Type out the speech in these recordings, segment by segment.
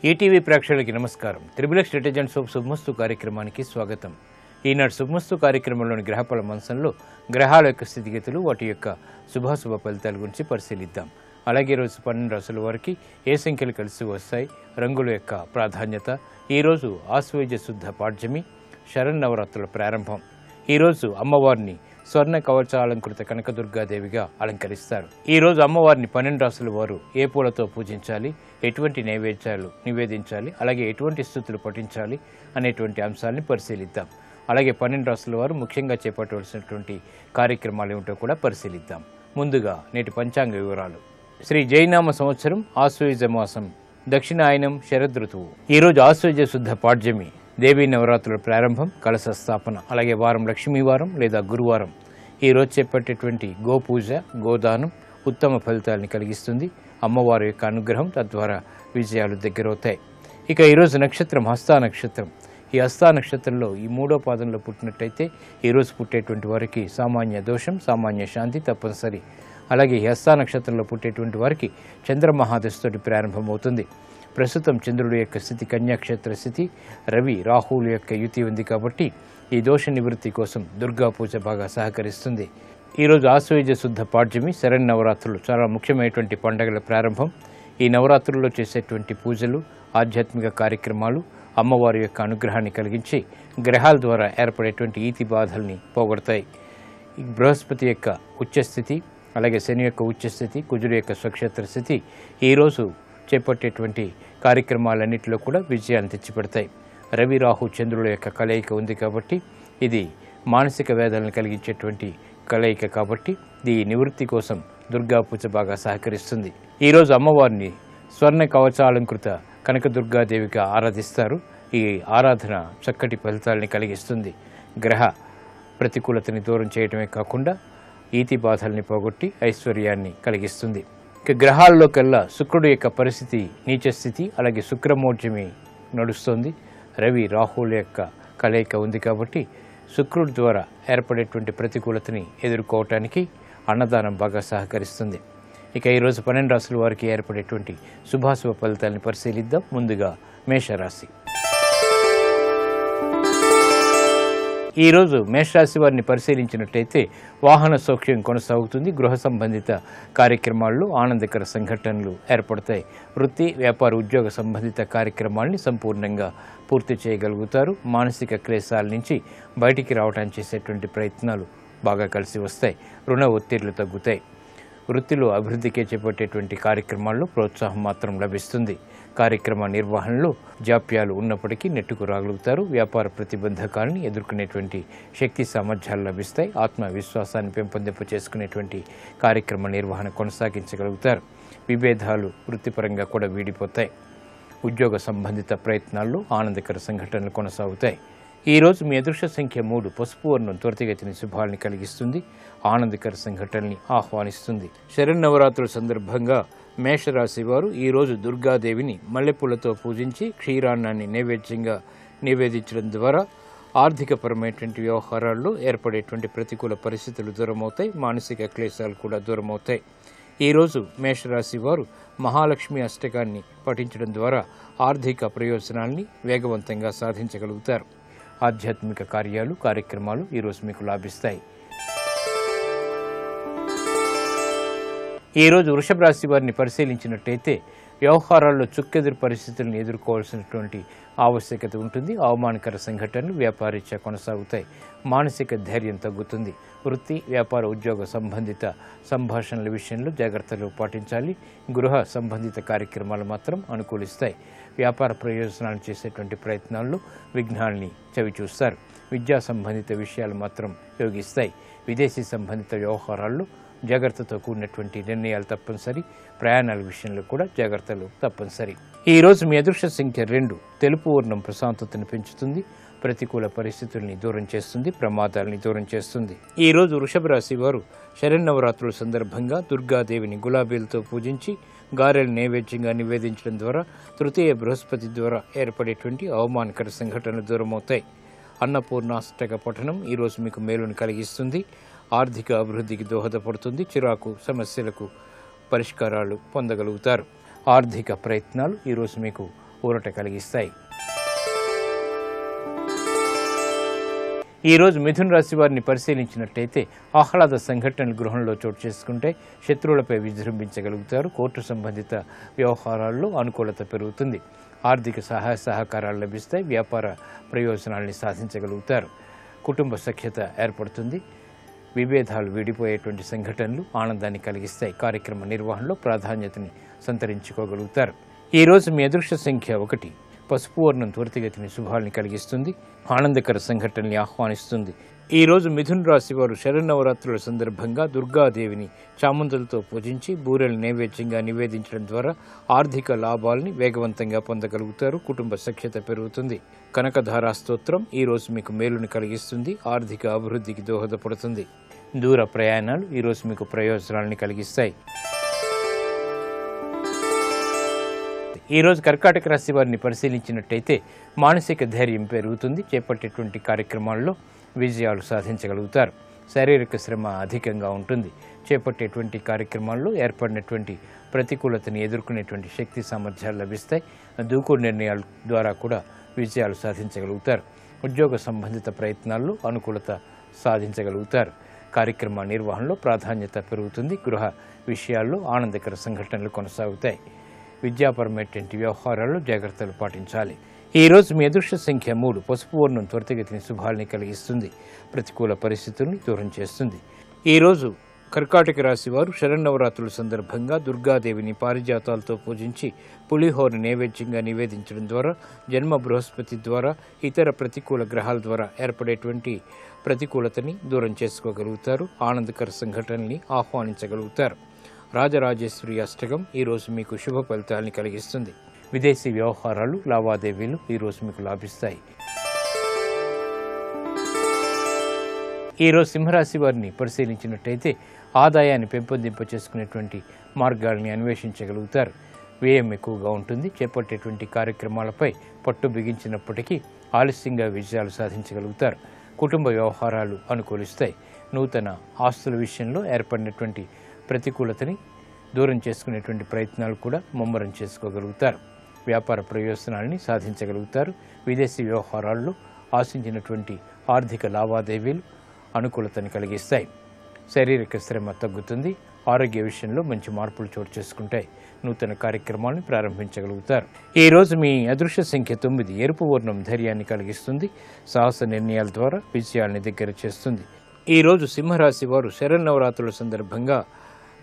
ETV ప్రేక్షకులకి నమస్కారం. Triplex detergents of శుభమస్తు కార్యక్రమానికి స్వాగతం. ఈనాడు శుభమస్తు కార్యక్రమంలోని గ్రహఫల మంచంలో గ్రహాల యొక్క స్థితిగతులు, వాటి యొక్క శుభాశుభ ఫలితాల గురించి పరిశీలిద్దాం. అలాగే ఈరోజు 12 రాశుల వారికి ఏ సంఖ్యలు కలిసి వస్తాయి, రంగుల యొక్క ప్రాధాన్యత, ఈరోజు ఆశ్వయుజ శుద్ధ పాడ్యమి, శరన్నవరాత్రుల ప్రారంభం. ఈరోజు అమ్మవారిని స్వర్ణ కవచాలంకృత కనకదుర్గాదేవిగా అలంకరిస్తారు. ఈరోజు అమ్మవారిని 12 రాశుల వారు ఏ పూలతో పూజించాలి, ఎటువంటి నైవేద్యాలు నివేదించాలి, అలాగే ఎటువంటి స్థుతులు పఠించాలి అనేటువంటి అంశాలను పరిశీలిద్దాం. అలాగే 12 రాశుల వారు ముఖ్యంగా చేపట్టవలసినటువంటి కార్యక్రమాలు ఏమిటో కూడా పరిశీలిద్దాం. ముందుగా నేటి పంచాంగ వివరాలు. శ్రీ జైనామ సంవత్సరం ఆశ్వయుజ మాసం, దక్షిణాయనం, శరదృతువు. ఈరోజు ఆశ్వయుజ శుద్ధ పాడ్యమి, దేవీ నవరాత్రుల ప్రారంభం, కలశ స్థాపన, అలాగే వారం లక్ష్మీవారం లేదా గురువారం. ఈరోజు చేపట్టేటువంటి గోపూజ, గోదానం ఉత్తమ ఫలితాలను కలిగిస్తుంది. అమ్మవారి యొక్క అనుగ్రహం, తద్వారా విజయాలు దగ్గరవుతాయి. ఇక ఈరోజు నక్షత్రం హస్తా నక్షత్రం. ఈ హస్తా నక్షత్రంలో ఈ 3వ పాదంలో పుట్టినట్టయితే ఈరోజు పుట్టేటువంటి వారికి సామాన్య దోషం, సామాన్య శాంతి తప్పనిసరి. అలాగే ఈ హస్తా నక్షత్రంలో పుట్టేటువంటి వారికి చంద్రమహాదశతోటి ప్రారంభమవుతుంది. ప్రస్తుతం చంద్రుడి యొక్క స్థితి కన్యాక్షేత్ర స్థితి, రవి రాహువుల యొక్క యుతి ఉంది కాబట్టి ఈ దోష నివృత్తి కోసం దుర్గా పూజ బాగా సహకరిస్తుంది. ఈరోజు ఆశ్వయుజ శుద్ధ పాడ్యమి, శరన్నవరాత్రులు చాలా ముఖ్యమైనటువంటి పండుగల ప్రారంభం. ఈ నవరాత్రుల్లో చేసేటువంటి పూజలు, ఆధ్యాత్మిక కార్యక్రమాలు అమ్మవారి యొక్క అనుగ్రహాన్ని కలిగించి గ్రహాల ద్వారా ఏర్పడేటువంటి ఈతి బాధల్ని పోగొడతాయి. బృహస్పతి యొక్క ఉచ్చస్థితి, అలాగే శని యొక్క ఉచ్చస్థితి, కుజుడు యొక్క స్వక్షేత్ర స్థితి ఈరోజు చేపట్టేటువంటి కార్యక్రమాలన్నింటిలో కూడా విజయాన్ని తెచ్చిపెడతాయి. రవి రాహు చంద్రుల యొక్క కలయిక ఉంది కాబట్టి ఇది మానసిక వేదనలు కలిగించేటువంటి కలయిక కాబట్టి ఈ నివృత్తి కోసం దుర్గా పూజ బాగా సహకరిస్తుంది. ఈరోజు అమ్మవారిని స్వర్ణ కవచాలంకృత కనకదుర్గాదేవిగా ఆరాధిస్తారు. ఈ ఆరాధన చక్కటి ఫలితాలని కలిగిస్తుంది. గ్రహ ప్రతికూలతని దూరం చేయడమే కాకుండా ఈతి బాధల్ని పోగొట్టి ఐశ్వర్యాన్ని కలిగిస్తుంది. ఇక గ్రహాల్లోకల్లా శుక్రుడు యొక్క పరిస్థితి నీచస్థితి, అలాగే శుక్రమోర్జమి నడుస్తుంది. రవి రాహువుల యొక్క కలయిక ఉంది కాబట్టి శుక్రుడి ద్వారా ఏర్పడేటువంటి ప్రతికూలతని ఎదుర్కోవటానికి అన్నదానం బాగా సహకరిస్తుంది. ఇక ఈరోజు 12 రాశుల వారికి ఏర్పడేటువంటి శుభాశుభ ఫలితాలను పరిశీలిద్దాం. ముందుగా మేషరాశి. ఈరోజు మేషరాశి వారిని పరిశీలించినట్లయితే వాహన సౌఖ్యం కొనసాగుతుంది. గృహ సంబంధిత కార్యక్రమాల్లో ఆనందకర సంఘటనలు ఏర్పడతాయి. వృత్తి, వ్యాపార, ఉద్యోగ సంబంధిత కార్యక్రమాలని సంపూర్ణంగా పూర్తి చేయగలుగుతారు. మానసిక క్లేశాల నుంచి బయటికి రావడానికి చేసేటువంటి ప్రయత్నాలు బాగా కలిసి వస్తాయి. రుణ ఒత్తిళ్లు తగ్గుతాయి. వృత్తిలో అభివృద్ధికే చేపట్టేటువంటి కార్యక్రమాల్లో ప్రోత్సాహం మాత్రం లభిస్తుంది. కార్యక్రమ నిర్వహణలో జాప్యాలు ఉన్నప్పటికీ నెట్టుకు రాగలుగుతారు. వ్యాపార ప్రతిబంధకాలను ఎదుర్కొనేటువంటి శక్తి సామర్థ్యాలు లభిస్తాయి. ఆత్మవిశ్వాసాన్ని పెంపొందింప చేసుకునేటువంటి కార్యక్రమ నిర్వహణ కొనసాగించగలుగుతారు. విభేదాలు వృత్తిపరంగా కూడా వీడిపోతాయి. ఉద్యోగ సంబంధిత ప్రయత్నాల్లో ఆనందకర సంఘటనలు కొనసాగుతాయి. ఈరోజు మీ అదృష్ట సంఖ్య 3, పసుపు వర్ణం త్వరితగతిని శుభాల్ని కలిగిస్తుంది. ఆనందకర సంఘటనల్ని ఆహ్వానిస్తుంది. శరన్నవరాత్రుల సందర్భంగా మేషరాశి వారు ఈరోజు దుర్గాదేవిని మల్లెపూలతో పూజించి క్షీరాన్నాన్ని నైవేద్యంగా నివేదించడం ద్వారా ఆర్థికపరమైనటువంటి వ్యవహారాల్లో ఏర్పడేటువంటి ప్రతికూల పరిస్థితులు దూరమవుతాయి. మానసిక క్లేశాలు కూడా దూరమవుతాయి. ఈరోజు మేషరాశి వారు మహాలక్ష్మి అష్టకాన్ని పఠించడం ద్వారా ఆర్థిక ప్రయోజనాల్ని వేగవంతంగా సాధించగలుగుతారు. ఆధ్యాత్మిక కార్యక్రమాలు ఈరోజు మీకు లాభిస్తాయి. ఈరోజు వృషభ రాశి వారిని పరిశీలించినట్టయితే వ్యవహారాల్లో చుక్కెదురు పరిస్థితులను ఎదుర్కోవాల్సినటువంటి ఆవశ్యకత ఉంటుంది. అవమానకర సంఘటనలు వ్యాపారీత్యా కొనసాగుతాయి. మానసిక ధైర్యం తగ్గుతుంది. వృత్తి, వ్యాపార, ఉద్యోగ సంబంధిత సంభాషణల విషయంలో జాగ్రత్తలు పాటించాలి. గృహ సంబంధిత కార్యక్రమాలు మాత్రం అనుకూలిస్తాయి. వ్యాపార ప్రయోజనాలు చేసేటువంటి ప్రయత్నాల్లో విఘ్నాల్ని చవిచూస్తారు. విద్యా సంబంధిత విషయాలు మాత్రం యోగిస్తాయి. విదేశీ సంబంధిత వ్యవహారాల్లో జాగ్రత్తతో కూడినటువంటి నిర్ణయాలు తప్పనిసరి. ప్రయాణాల విషయంలో కూడా జాగ్రత్తలు తప్పనిసరి. ఈరోజు మీ అదృష్ట సంఖ్య 2, తెలుపు వర్ణం ప్రశాంతతను పెంచుతుంది. ప్రతికూల పరిస్థితుల్ని దూరం చేస్తుంది. ప్రమాదాలని దూరం చేస్తుంది. ఈరోజు వృషభ రాశి వారు శరన్నవరాత్రుల సందర్భంగా దుర్గాదేవిని గులాబీలతో పూజించి గారెలు నైవేద్యంగా నివేదించడం ద్వారా తృతీయ బృహస్పతి ద్వారా ఏర్పడేటువంటి అవమానకర సంఘటనలు దూరమవుతాయి. అన్నపూర్ణాష్టక పఠనం ఈరోజు మీకు మేలును కలిగిస్తుంది. ఆర్థిక అభివృద్ధికి దోహదపడుతుంది. చిరాకు సమస్యలకు పరిష్కారాలు పొందగలుగుతారు. ఆర్థిక ప్రయత్నాలు ఈరోజు మీకు ఊరట కలిగిస్తాయి. ఈరోజు మిథున రాశి వారిని పరిశీలించినట్టయితే ఆహ్లాద సంఘటనలు గృహంలో చోటు చేసుకుంటే శత్రువులపై విజృంభించగలుగుతారు. కోర్టు సంబంధిత వ్యవహారాల్లో అనుకూలత పెరుగుతుంది. ఆర్థిక సహాయ సహకారాలు లభిస్తాయి. వ్యాపార ప్రయోజనాల్ని సాధించగలుగుతారు. కుటుంబ సఖ్యత ఏర్పడుతుంది. విభేదాలు వీడిపోయేటువంటి సంఘటనలు ఆనందాన్ని కలిగిస్తాయి. కార్యక్రమ నిర్వహణలో ప్రాధాన్యతని సంతరించుకోగలుగుతారు. ఈరోజు మీ అదృష్ట సంఖ్య 1. పసుపు వర్ణం త్వరితగతిని శుభాల్ని కలిగిస్తుంది. ఆనందకర సంఘటనల్ని ఆహ్వానిస్తుంది. ఈరోజు మిథున రాశి వారు శరన్నవరాత్రుల సందర్భంగా దుర్గాదేవిని చామంతులతో పూజించి బూరెలు నైవేద్యంగా నివేదించడం ద్వారా ఆర్థిక లాభాలని వేగవంతంగా పొందగలుగుతారు. కుటుంబ సఖ్యత పెరుగుతుంది. కనకధారా స్తోత్రం ఈరోజు మీకు మేలుని కలిగిస్తుంది. ఆర్థిక అభివృద్ధికి దోహదపడుతుంది. దూర ప్రయాణాలు ఈరోజు మీకు ప్రయోజనాలని కలిగిస్తాయి. ఈరోజు కర్కాటక రాశి వారిని పరిశీలించినట్టయితే మానసిక ధైర్యం పెరుగుతుంది. చేపట్టేటువంటి కార్యక్రమాల్లో విజయాలు సాధించగలుగుతారు. శారీరక శ్రమ అధికంగా ఉంటుంది. చేపట్టేటువంటి కార్యక్రమాల్లో ఏర్పడినటువంటి ప్రతికూలతని ఎదుర్కొనేటువంటి శక్తి సామర్థ్యాలు లభిస్తాయి. దూకుడు నిర్ణయాల ద్వారా కూడా విజయాలు సాధించగలుగుతారు. ఉద్యోగ సంబంధిత ప్రయత్నాల్లో అనుకూలత సాధించగలుగుతారు. కార్యక్రమ నిర్వహణలో ప్రాధాన్యత పెరుగుతుంది. గృహ విషయాల్లో ఆనందకర సంఘటనలు కొనసాగుతాయి. విద్యాపరమైనటువంటి వ్యవహారాల్లో జాగ్రత్తలు పాటించాలి. ఈరోజు మీ అదృష్ట సంఖ్య 3. పసుపు వర్ణం త్వరితగతిని శుభాల్ని కలిగిస్తుంది. ప్రతికూల పరిస్థితుల్ని దూరం చేస్తుంది. ఈరోజు కర్కాటక రాశి వారు శరన్నవరాత్రుల సందర్భంగా దుర్గాదేవిని పారిజాతాలతో పూజించి పులిహోర నైవేద్యంగా నివేదించడం ద్వారా జన్మ బృహస్పతి ద్వారా ఇతర ప్రతికూల గ్రహాల ద్వారా ఏర్పడేటువంటి ప్రతికూలతని దూరం చేసుకోగలుగుతారు. ఆనందకర సంఘటనల్ని ఆహ్వానించగలుగుతారు. రాజరాజేశ్వరి అష్టకం ఈరోజు మీకు శుభ ఫలితాలని కలిగిస్తుంది. విదేశీ వ్యవహారాలు లావాదేవీలు ఈరోజు మీకు లాభిస్తాయి. ఈరోజు సింహరాశి వారిని పరిశీలించినట్టయితే ఆదాయాన్ని పెంపొందింప చేసుకునేటువంటి మార్గాల్ని అన్వేషించగలుగుతారు. వ్యయం ఎక్కువగా ఉంటుంది. చేపట్టేటువంటి కార్యక్రమాలపై పట్టు బిగించినప్పటికీ ఆలస్యంగా విజయాలు సాధించగలుగుతారు. కుటుంబ వ్యవహారాలు అనుకూలిస్తాయి. నూతన ఆస్తుల విషయంలో ఏర్పడినటువంటి ప్రతికూలతని దూరం చేసుకునేటువంటి ప్రయత్నాలు కూడా ముమ్మరం చేసుకోగలుగుతారు. వ్యాపార ప్రయోజనాల్ని సాధించగలుగుతారు. విదేశీ వ్యవహారాల్లో ఆశించినటువంటి ఆర్థిక లావాదేవీలు అనుకూలతని కలిగిస్తాయి. శారీరక శ్రమ తగ్గుతుంది. ఆరోగ్య విషయంలో మంచి మార్పులు చోటు చేసుకుంటాయి. నూతన కార్యక్రమాలను ప్రారంభించగలుగుతారు. ఈరోజు మీ అదృష్ట సంఖ్య 9. ఎరుపు వర్ణం ధైర్యాన్ని కలిగిస్తుంది. సాహస నిర్ణయాల ద్వారా విజయాల్ని దగ్గర చేస్తుంది. ఈరోజు సింహరాశి వారు శరన్నవరాత్రుల సందర్భంగా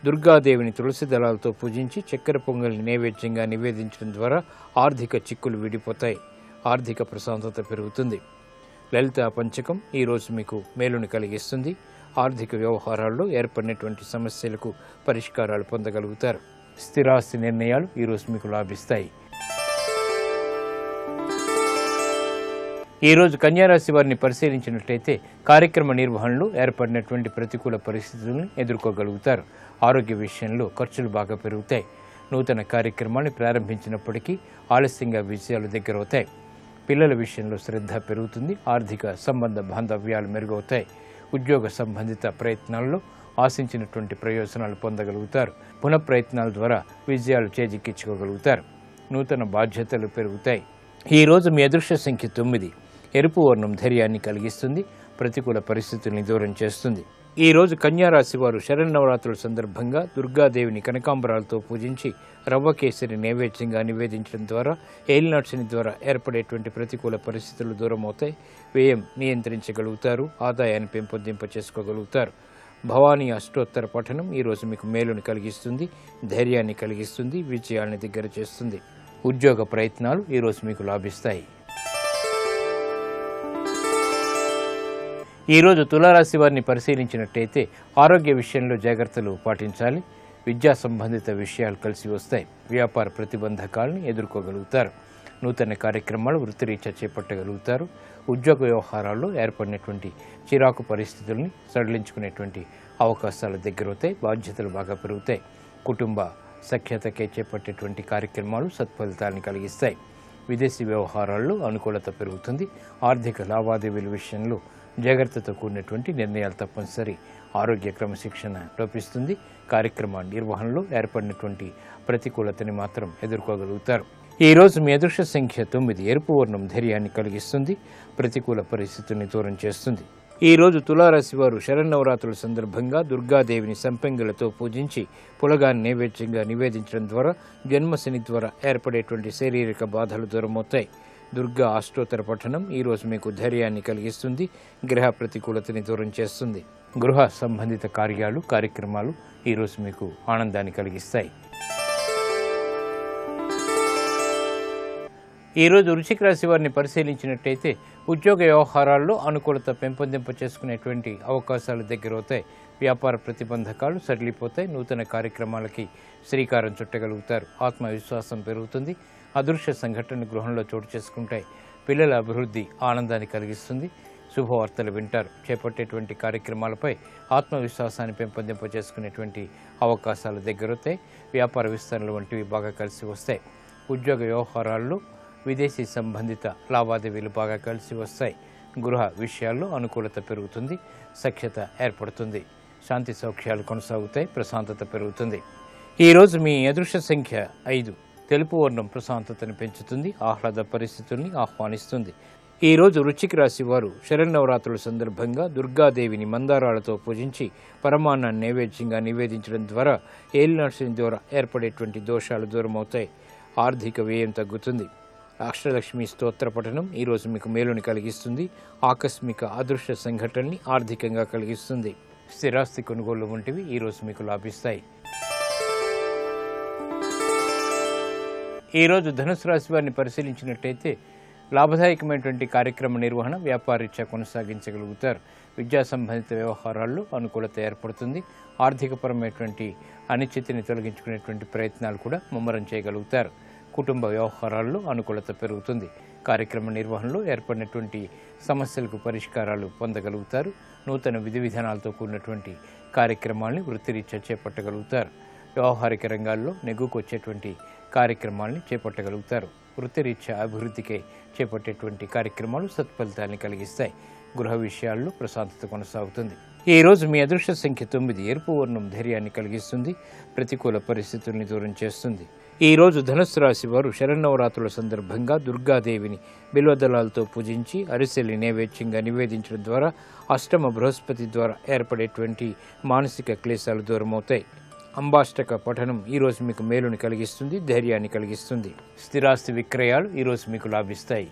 దుర్గాదేవిని తులసి దళాలతో పూజించి చక్కెర పొంగల్ని నైవేద్యంగా నివేదించడం ద్వారా ఆర్థిక చిక్కులు విడిపోతాయి. ఆర్థిక ప్రశాంతత పెరుగుతుంది. లలిత పంచకం ఈరోజు మీకు మేలుని కలిగిస్తుంది. ఆర్థిక వ్యవహారాల్లో ఏర్పడినటువంటి సమస్యలకు పరిష్కారాలు పొందగలుగుతారు. స్థిరాస్తి నిర్ణయాలు ఈరోజు మీకు లాభిస్తాయి. ఈరోజు కన్యారాశి వారిని పరిశీలించినట్లయితే కార్యక్రమ నిర్వహణలో ఏర్పడినటువంటి ప్రతికూల పరిస్థితులను ఎదుర్కోగలుగుతారు. ఆరోగ్య విషయంలో ఖర్చులు బాగా పెరుగుతాయి. నూతన కార్యక్రమాన్ని ప్రారంభించినప్పటికీ ఆలస్యంగా విజయాలు దగ్గరవుతాయి. పిల్లల విషయంలో శ్రద్ధ పెరుగుతుంది. ఆర్థిక సంబంధ బాంధవ్యాలు మెరుగవుతాయి. ఉద్యోగ సంబంధిత ప్రయత్నాల్లో ఆశించినటువంటి ప్రయోజనాలు పొందగలుగుతారు. పునఃప్రయత్నాల ద్వారా విజయాలు చేజిక్కించుకోగలుగుతారు. నూతన బాధ్యతలు పెరుగుతాయి. ఈరోజు మీ అదృష్ట సంఖ్య 9. ఎరుపు వర్ణం ధైర్యాన్ని కలిగిస్తుంది. ప్రతికూల పరిస్థితుల్ని దూరం చేస్తుంది. ఈరోజు కన్యారాశి వారు శరన్నవరాత్రుల సందర్భంగా దుర్గాదేవిని కనకాంబరాలతో పూజించి రవ్వ కేసరి నైవేద్యంగా నివేదించడం ద్వారా ఏలినాటి శని ద్వారా ఏర్పడేటువంటి ప్రతికూల పరిస్థితులు దూరం అవుతాయి. వ్యయం నియంత్రించగలుగుతారు. ఆదాయాన్ని పెంపొందింప చేసుకోగలుగుతారు. భవానీ అష్టోత్తర పఠనం ఈరోజు మీకు మేలుని కలిగిస్తుంది. ధైర్యాన్ని కలిగిస్తుంది. విజయాన్ని దగ్గర చేస్తుంది. ఉద్యోగ ప్రయత్నాలు ఈరోజు మీకు లాభిస్తాయి. ఈరోజు తులారాశి వారిని పరిశీలించినట్టయితే ఆరోగ్య విషయంలో జాగ్రత్తలు పాటించాలి. విద్యా సంబంధిత విషయాలు కలిసి వస్తాయి. వ్యాపార ప్రతిబంధకాలను ఎదుర్కోగలుగుతారు. నూతన కార్యక్రమాలు వృత్తిరీత్యా చేపట్టగలుగుతారు. ఉద్యోగ వ్యవహారాల్లో ఏర్పడినటువంటి చిరాకు పరిస్థితుల్ని సడలించుకునేటువంటి అవకాశాలు దగ్గరవుతాయి. బాధ్యతలు బాగా పెరుగుతాయి. కుటుంబ సఖ్యతకే చేపట్టేటువంటి కార్యక్రమాలు సత్ఫలితాలను కలిగిస్తాయి. విదేశీ వ్యవహారాల్లో అనుకూలత పెరుగుతుంది. ఆర్థిక లావాదేవీల విషయంలో జాగ్రత్తతో కూడినటువంటి నిర్ణయాలు తప్పనిసరి. ఆరోగ్య క్రమశిక్షణ లోపిస్తుంది. కార్యక్రమ నిర్వహణలో ఏర్పడినటువంటి ప్రతికూలతని మాత్రం ఎదుర్కోగలుగుతారు. ఈ రోజు మీ అదృష్ట సంఖ్య 9. ఎరుపు వర్ణం ధైర్యాన్ని కలిగిస్తుంది, ప్రతికూల పరిస్థితుల్ని దూరం చేస్తుంది. ఈ రోజు తులారాశి వారు శరన్నవరాత్రుల సందర్భంగా దుర్గాదేవిని సంపెంగలతో పూజించి పులగాన్ని నైవేద్యంగా నివేదించడం ద్వారా జన్మశని ద్వారా ఏర్పడేటువంటి శారీరక బాధలు దూరమవుతాయి. దుర్గా అష్టోత్తర పఠనం ఈ రోజు మీకు ధైర్యాన్ని కలిగిస్తుంది, గ్రహ ప్రతికూలతని దూరం చేస్తుంది. గృహ సంబంధిత కార్యక్రమాలు ఈ రోజు మీకు ఆనందాన్ని కలిగిస్తాయి. ఈ రోజు వృశ్చిక రాశి వారిని పరిశీలించినట్టయితే ఉద్యోగ వ్యవహారాల్లో అనుకూలత పెంపొందింప చేసుకునేటువంటి అవకాశాలు దగ్గరవుతాయి. వ్యాపార ప్రతిబంధకాలు సడలిపోతాయి. నూతన కార్యక్రమాలకి శ్రీకారం చుట్టగలుగుతారు. ఆత్మవిశ్వాసం పెరుగుతుంది. అదృశ్య సంఘటన గృహంలో చోటు చేసుకుంటాయి. పిల్లల అభివృద్ధి ఆనందాన్ని కలిగిస్తుంది. శుభవార్తలు వింటారు. చేపట్టేటువంటి కార్యక్రమాలపై ఆత్మవిశ్వాసాన్ని పెంపొందింప చేసుకునేటువంటి అవకాశాలు దగ్గరవుతాయి. వ్యాపార విస్తరణలు వంటివి బాగా కలిసి వస్తాయి. ఉద్యోగ వ్యవహారాల్లో విదేశీ సంబంధిత లావాదేవీలు బాగా కలిసి వస్తాయి. గృహ విషయాల్లో అనుకూలత పెరుగుతుంది. సఖ్యత ఏర్పడుతుంది. శాంతి సౌఖ్యాలు కొనసాగుతాయి. ప్రశాంతత పెరుగుతుంది. ఈరోజు మీ అదృష్ట సంఖ్య 5. తెలుపు వర్ణం ప్రశాంతతను పెంచుతుంది. ఆహ్లాద పరిస్థితుల్ని ఆహ్వానిస్తుంది. ఈరోజు వృశ్చిక రాశి వారు శరన్నవరాత్రుల సందర్భంగా దుర్గాదేవిని మందారాలతో పూజించి పరమాన్నాన్ని నైవేద్యంగా నివేదించడం ద్వారా ఏలినాశని ద్వారా ఏర్పడేటువంటి దోషాలు దూరమవుతాయి. ఆర్థిక వ్యయం తగ్గుతుంది. అష్టలక్ష్మి స్తోత్ర పఠనం ఈరోజు మీకు మేలుని కలిగిస్తుంది. ఆకస్మిక అదృశ్య సంఘటనని ఆర్థికంగా కలిగిస్తుంది. స్థిరాస్తి కొనుగోలు వంటివి ఈరోజు మీకు లాభిస్తాయి. ఈరోజు ధనుసు రాశి వారిని పరిశీలించినట్టయితే లాభదాయకమైనటువంటి కార్యక్రమ నిర్వహణ వ్యాపారరీత్యా కొనసాగించగలుగుతారు. విద్యా సంబంధిత వ్యవహారాల్లో అనుకూలత ఏర్పడుతుంది. ఆర్థికపరమైనటువంటి అనిశ్చితిని తొలగించుకునేటువంటి ప్రయత్నాలు కూడా ముమ్మరం చేయగలుగుతారు. కుటుంబ వ్యవహారాల్లో అనుకూలత పెరుగుతుంది. కార్యక్రమ నిర్వహణలో ఏర్పడినటువంటి సమస్యలకు పరిష్కారాలు పొందగలుగుతారు. నూతన విధి విధానాలతో కూడినటువంటి కార్యక్రమాల్ని వృత్తిరీత్యా చేపట్టగలుగుతారు. వ్యవహారిక రంగాల్లో నెగ్గుకొచ్చేటువంటి కార్యక్రమాల్ని చేపట్టగలుగుతారు. వృత్తిరీత్యా అభివృద్ధికి చేపట్టేటువంటి కార్యక్రమాలు సత్ఫలితాన్ని కలిగిస్తాయి. గృహ విషయాల్లో ప్రశాంతత కొనసాగుతుంది. ఈ రోజు మీ అదృష్ట సంఖ్య 9. ఎరుపు వర్ణం ధైర్యాన్ని కలిగిస్తుంది. ప్రతికూల పరిస్థితుల్ని దూరం చేస్తుంది. ఈ రోజు ధనుస్సు రాశి వారు శరన్నవరాత్రుల సందర్భంగా దుర్గాదేవిని బిల్వదళాలతో పూజించి అరిసెల్ని నైవేద్యంగా నివేదించడం ద్వారా అష్టమ బృహస్పతి ద్వారా ఏర్పడేటువంటి మానసిక క్లేశాలు దూరమవుతాయి. అంబాష్టక పఠనం ఈరోజు మీకు మేలుని కలిగిస్తుంది. ధైర్యాన్ని కలిగిస్తుంది. స్థిరాస్తి విక్రయాలు ఈరోజు మీకు లాభిస్తాయి.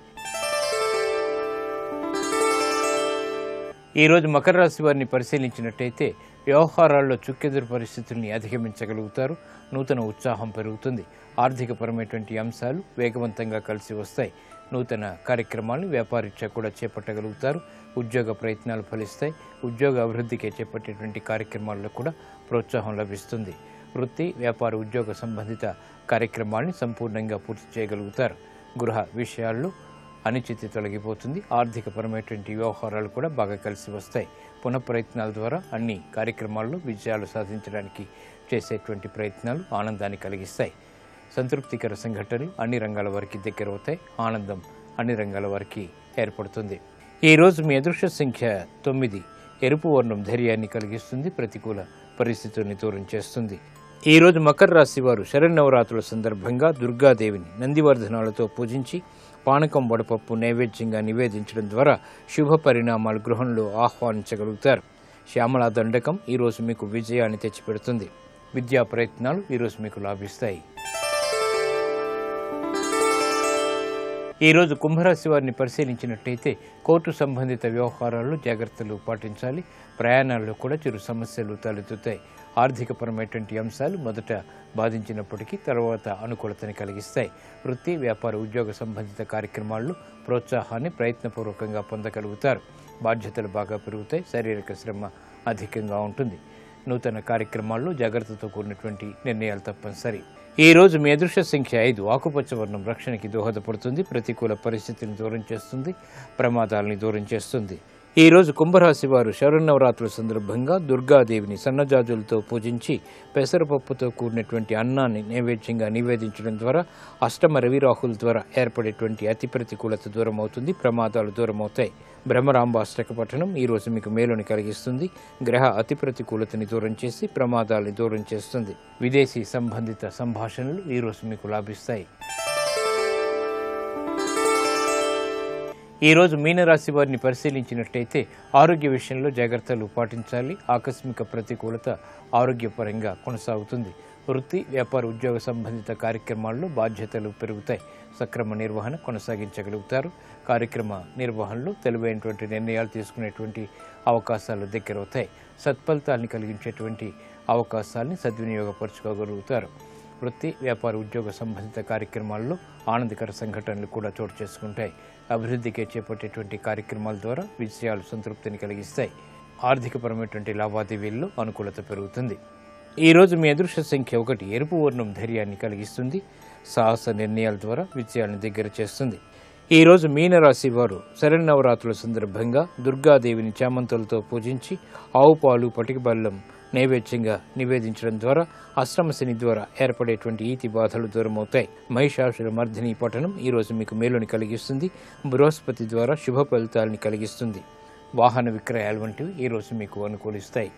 ఈరోజు మకర రాశి వారిని పరిశీలించినట్టయితే వ్యవహారాల్లో చుక్కెదురు పరిస్థితుల్ని అధిగమించగలుగుతారు. నూతన ఉత్సాహం పెరుగుతుంది. ఆర్థికపరమైనటువంటి అంశాలు వేగవంతంగా కలిసి వస్తాయి. నూతన కార్యక్రమాలను వ్యాపారీత్యా కూడా చేపట్టగలుగుతారు. ఉద్యోగ ప్రయత్నాలు ఫలిస్తాయి. ఉద్యోగ అభివృద్ధికి చేపట్టేటువంటి కార్యక్రమాల్లో కూడా ప్రోత్సాహం లభిస్తుంది. వృత్తి, వ్యాపార, ఉద్యోగ సంబంధిత కార్యక్రమాల్ని సంపూర్ణంగా పూర్తి చేయగలుగుతారు. గృహ విషయాల్లో అనిశ్చితి తొలగిపోతుంది. ఆర్థికపరమైనటువంటి వ్యవహారాలు కూడా బాగా కలిసి వస్తాయి. పునఃప్రయత్నాల ద్వారా అన్ని కార్యక్రమాల్లో విజయాలు సాధించడానికి చేసేటువంటి ప్రయత్నాలు ఆనందాన్ని కలిగిస్తాయి. సంతృప్తికర సంఘటనలు అన్ని రంగాల వారికి దగ్గరవుతాయి. ఆనందం అన్ని రంగాల వారికి ఏర్పడుతుంది. ఈరోజు మీ అదృష్ట సంఖ్య 9. ఎరుపు వర్ణం ధైర్యాన్ని కలిగిస్తుంది. ప్రతికూల పరిస్థితుల్ని దూరం చేస్తుంది. ఈరోజు మకర రాశి వారు శరన్నవరాత్రుల సందర్భంగా దుర్గాదేవిని నందివర్ధనాలతో పూజించి పానకం వడపప్పు నైవేద్యంగా నివేదించడం ద్వారా శుభ పరిణామాలు గృహంలో ఆహ్వానించగలుగుతారు. శ్యామలా దండకం ఈరోజు మీకు విజయాన్ని తెచ్చిపెడుతుంది. విద్యా ప్రయత్నాలు ఈరోజు మీకు లాభిస్తాయి. ఈరోజు కుంభరాశి వారిని పరిశీలించినట్టయితే కోర్టు సంబంధిత వ్యవహారాల్లో జాగ్రత్తలు పాటించాలి. ప్రయాణాల్లో కూడా చిరు సమస్యలు తలెత్తుతాయి. ఆర్థికపరమైనటువంటి అంశాలు మొదట బాధించినప్పటికీ తర్వాత అనుకూలతని కలిగిస్తాయి. వృత్తి, వ్యాపార, ఉద్యోగ సంబంధిత కార్యక్రమాల్లో ప్రోత్సాహాన్ని ప్రయత్నపూర్వకంగా పొందగలుగుతారు. బాధ్యతలు బాగా పెరుగుతాయి. శారీరక శ్రమ అధికంగా ఉంటుంది. నూతన కార్యక్రమాల్లో జాగ్రత్తతో కూడినటువంటి నిర్ణయాలు తప్పనిసరి. ఈ రోజు మీ అదృష్ట సంఖ్య 5. ఆకుపచ్చ వర్ణం రక్షణకి దోహదపడుతుంది. ప్రతికూల పరిస్థితిని దూరం చేస్తుంది. ప్రమాదాలని దూరం చేస్తుంది. ఈ రోజు కుంభరాశి వారు శరన్నవరాత్రుల సందర్భంగా దుర్గాదేవిని సన్నజాజులతో పూజించి పెసరపప్పుతో కూడినటువంటి అన్నాన్ని నైవేద్యంగా నివేదించడం ద్వారా అష్టమ రవిరాహుల ద్వారా ఏర్పడేటువంటి అతి ప్రతికూలత దూరం అవుతుంది. ప్రమాదాలు దూరమవుతాయి. బ్రహ్మరాంబాష్టక పఠనం ఈరోజు మీకు మేలుని కలిగిస్తుంది. గ్రహ అతి ప్రతికూలతని దూరం చేసి ప్రమాదాలని దూరం చేస్తుంది. విదేశీ సంబంధిత సంభాషణలు ఈరోజు మీకు లాభిస్తాయి. ఈరోజు మీనరాశి వారిని పరిశీలించినట్టయితే ఆరోగ్య విషయంలో జాగ్రత్తలు పాటించాలి. ఆకస్మిక ప్రతికూలత ఆరోగ్యపరంగా కొనసాగుతుంది. వృత్తి, వ్యాపార, ఉద్యోగ సంబంధిత కార్యక్రమాల్లో బాధ్యతలు పెరుగుతాయి. సక్రమ నిర్వహణ కొనసాగించగలుగుతారు. కార్యక్రమ నిర్వహణలో తెలివైనటువంటి నిర్ణయాలు తీసుకునేటువంటి అవకాశాలు దగ్గరవుతాయి. సత్ఫలితాన్ని కలిగించేటువంటి అవకాశాలని సద్వినియోగపరచుకోగలుగుతారు. వృత్తి, వ్యాపార, ఉద్యోగ సంబంధిత కార్యక్రమాల్లో ఆనందకర సంఘటనలు కూడా చోటు చేసుకుంటాయి. అభివృద్ధికి చేపట్టేటువంటి కార్యక్రమాల ద్వారా విషయాలు సంతృప్తిని కలిగిస్తాయి. ఆర్థికపరమైనటువంటి లావాదేవీల్లో అనుకూలత పెరుగుతుంది. ఈరోజు మీ అదృష్ట సంఖ్య 1. ఎరుపు వర్ణం ధైర్యాన్ని కలిగిస్తుంది. సాహస నిర్ణయాల ద్వారా విజయాలను దగ్గర చేస్తుంది. ఈరోజు మీనరాశి వారు శరన్నవరాత్రుల సందర్భంగా దుర్గాదేవిని చామంతులతో పూజించి ఆవు పాలు, పటిక బెల్లం నైవేద్యంగా నివేదించడం ద్వారా అష్టమశని ద్వారా ఏర్పడేటువంటి ఈతి బాధలు దూరమవుతాయి. మహిషాసుర మర్దిని పఠనం ఈరోజు మీకు మేలుని కలిగిస్తుంది. బృహస్పతి ద్వారా శుభ ఫలితాలని కలిగిస్తుంది. వాహన విక్రయాలు వంటివి ఈరోజు మీకు అనుకూలిస్తాయి.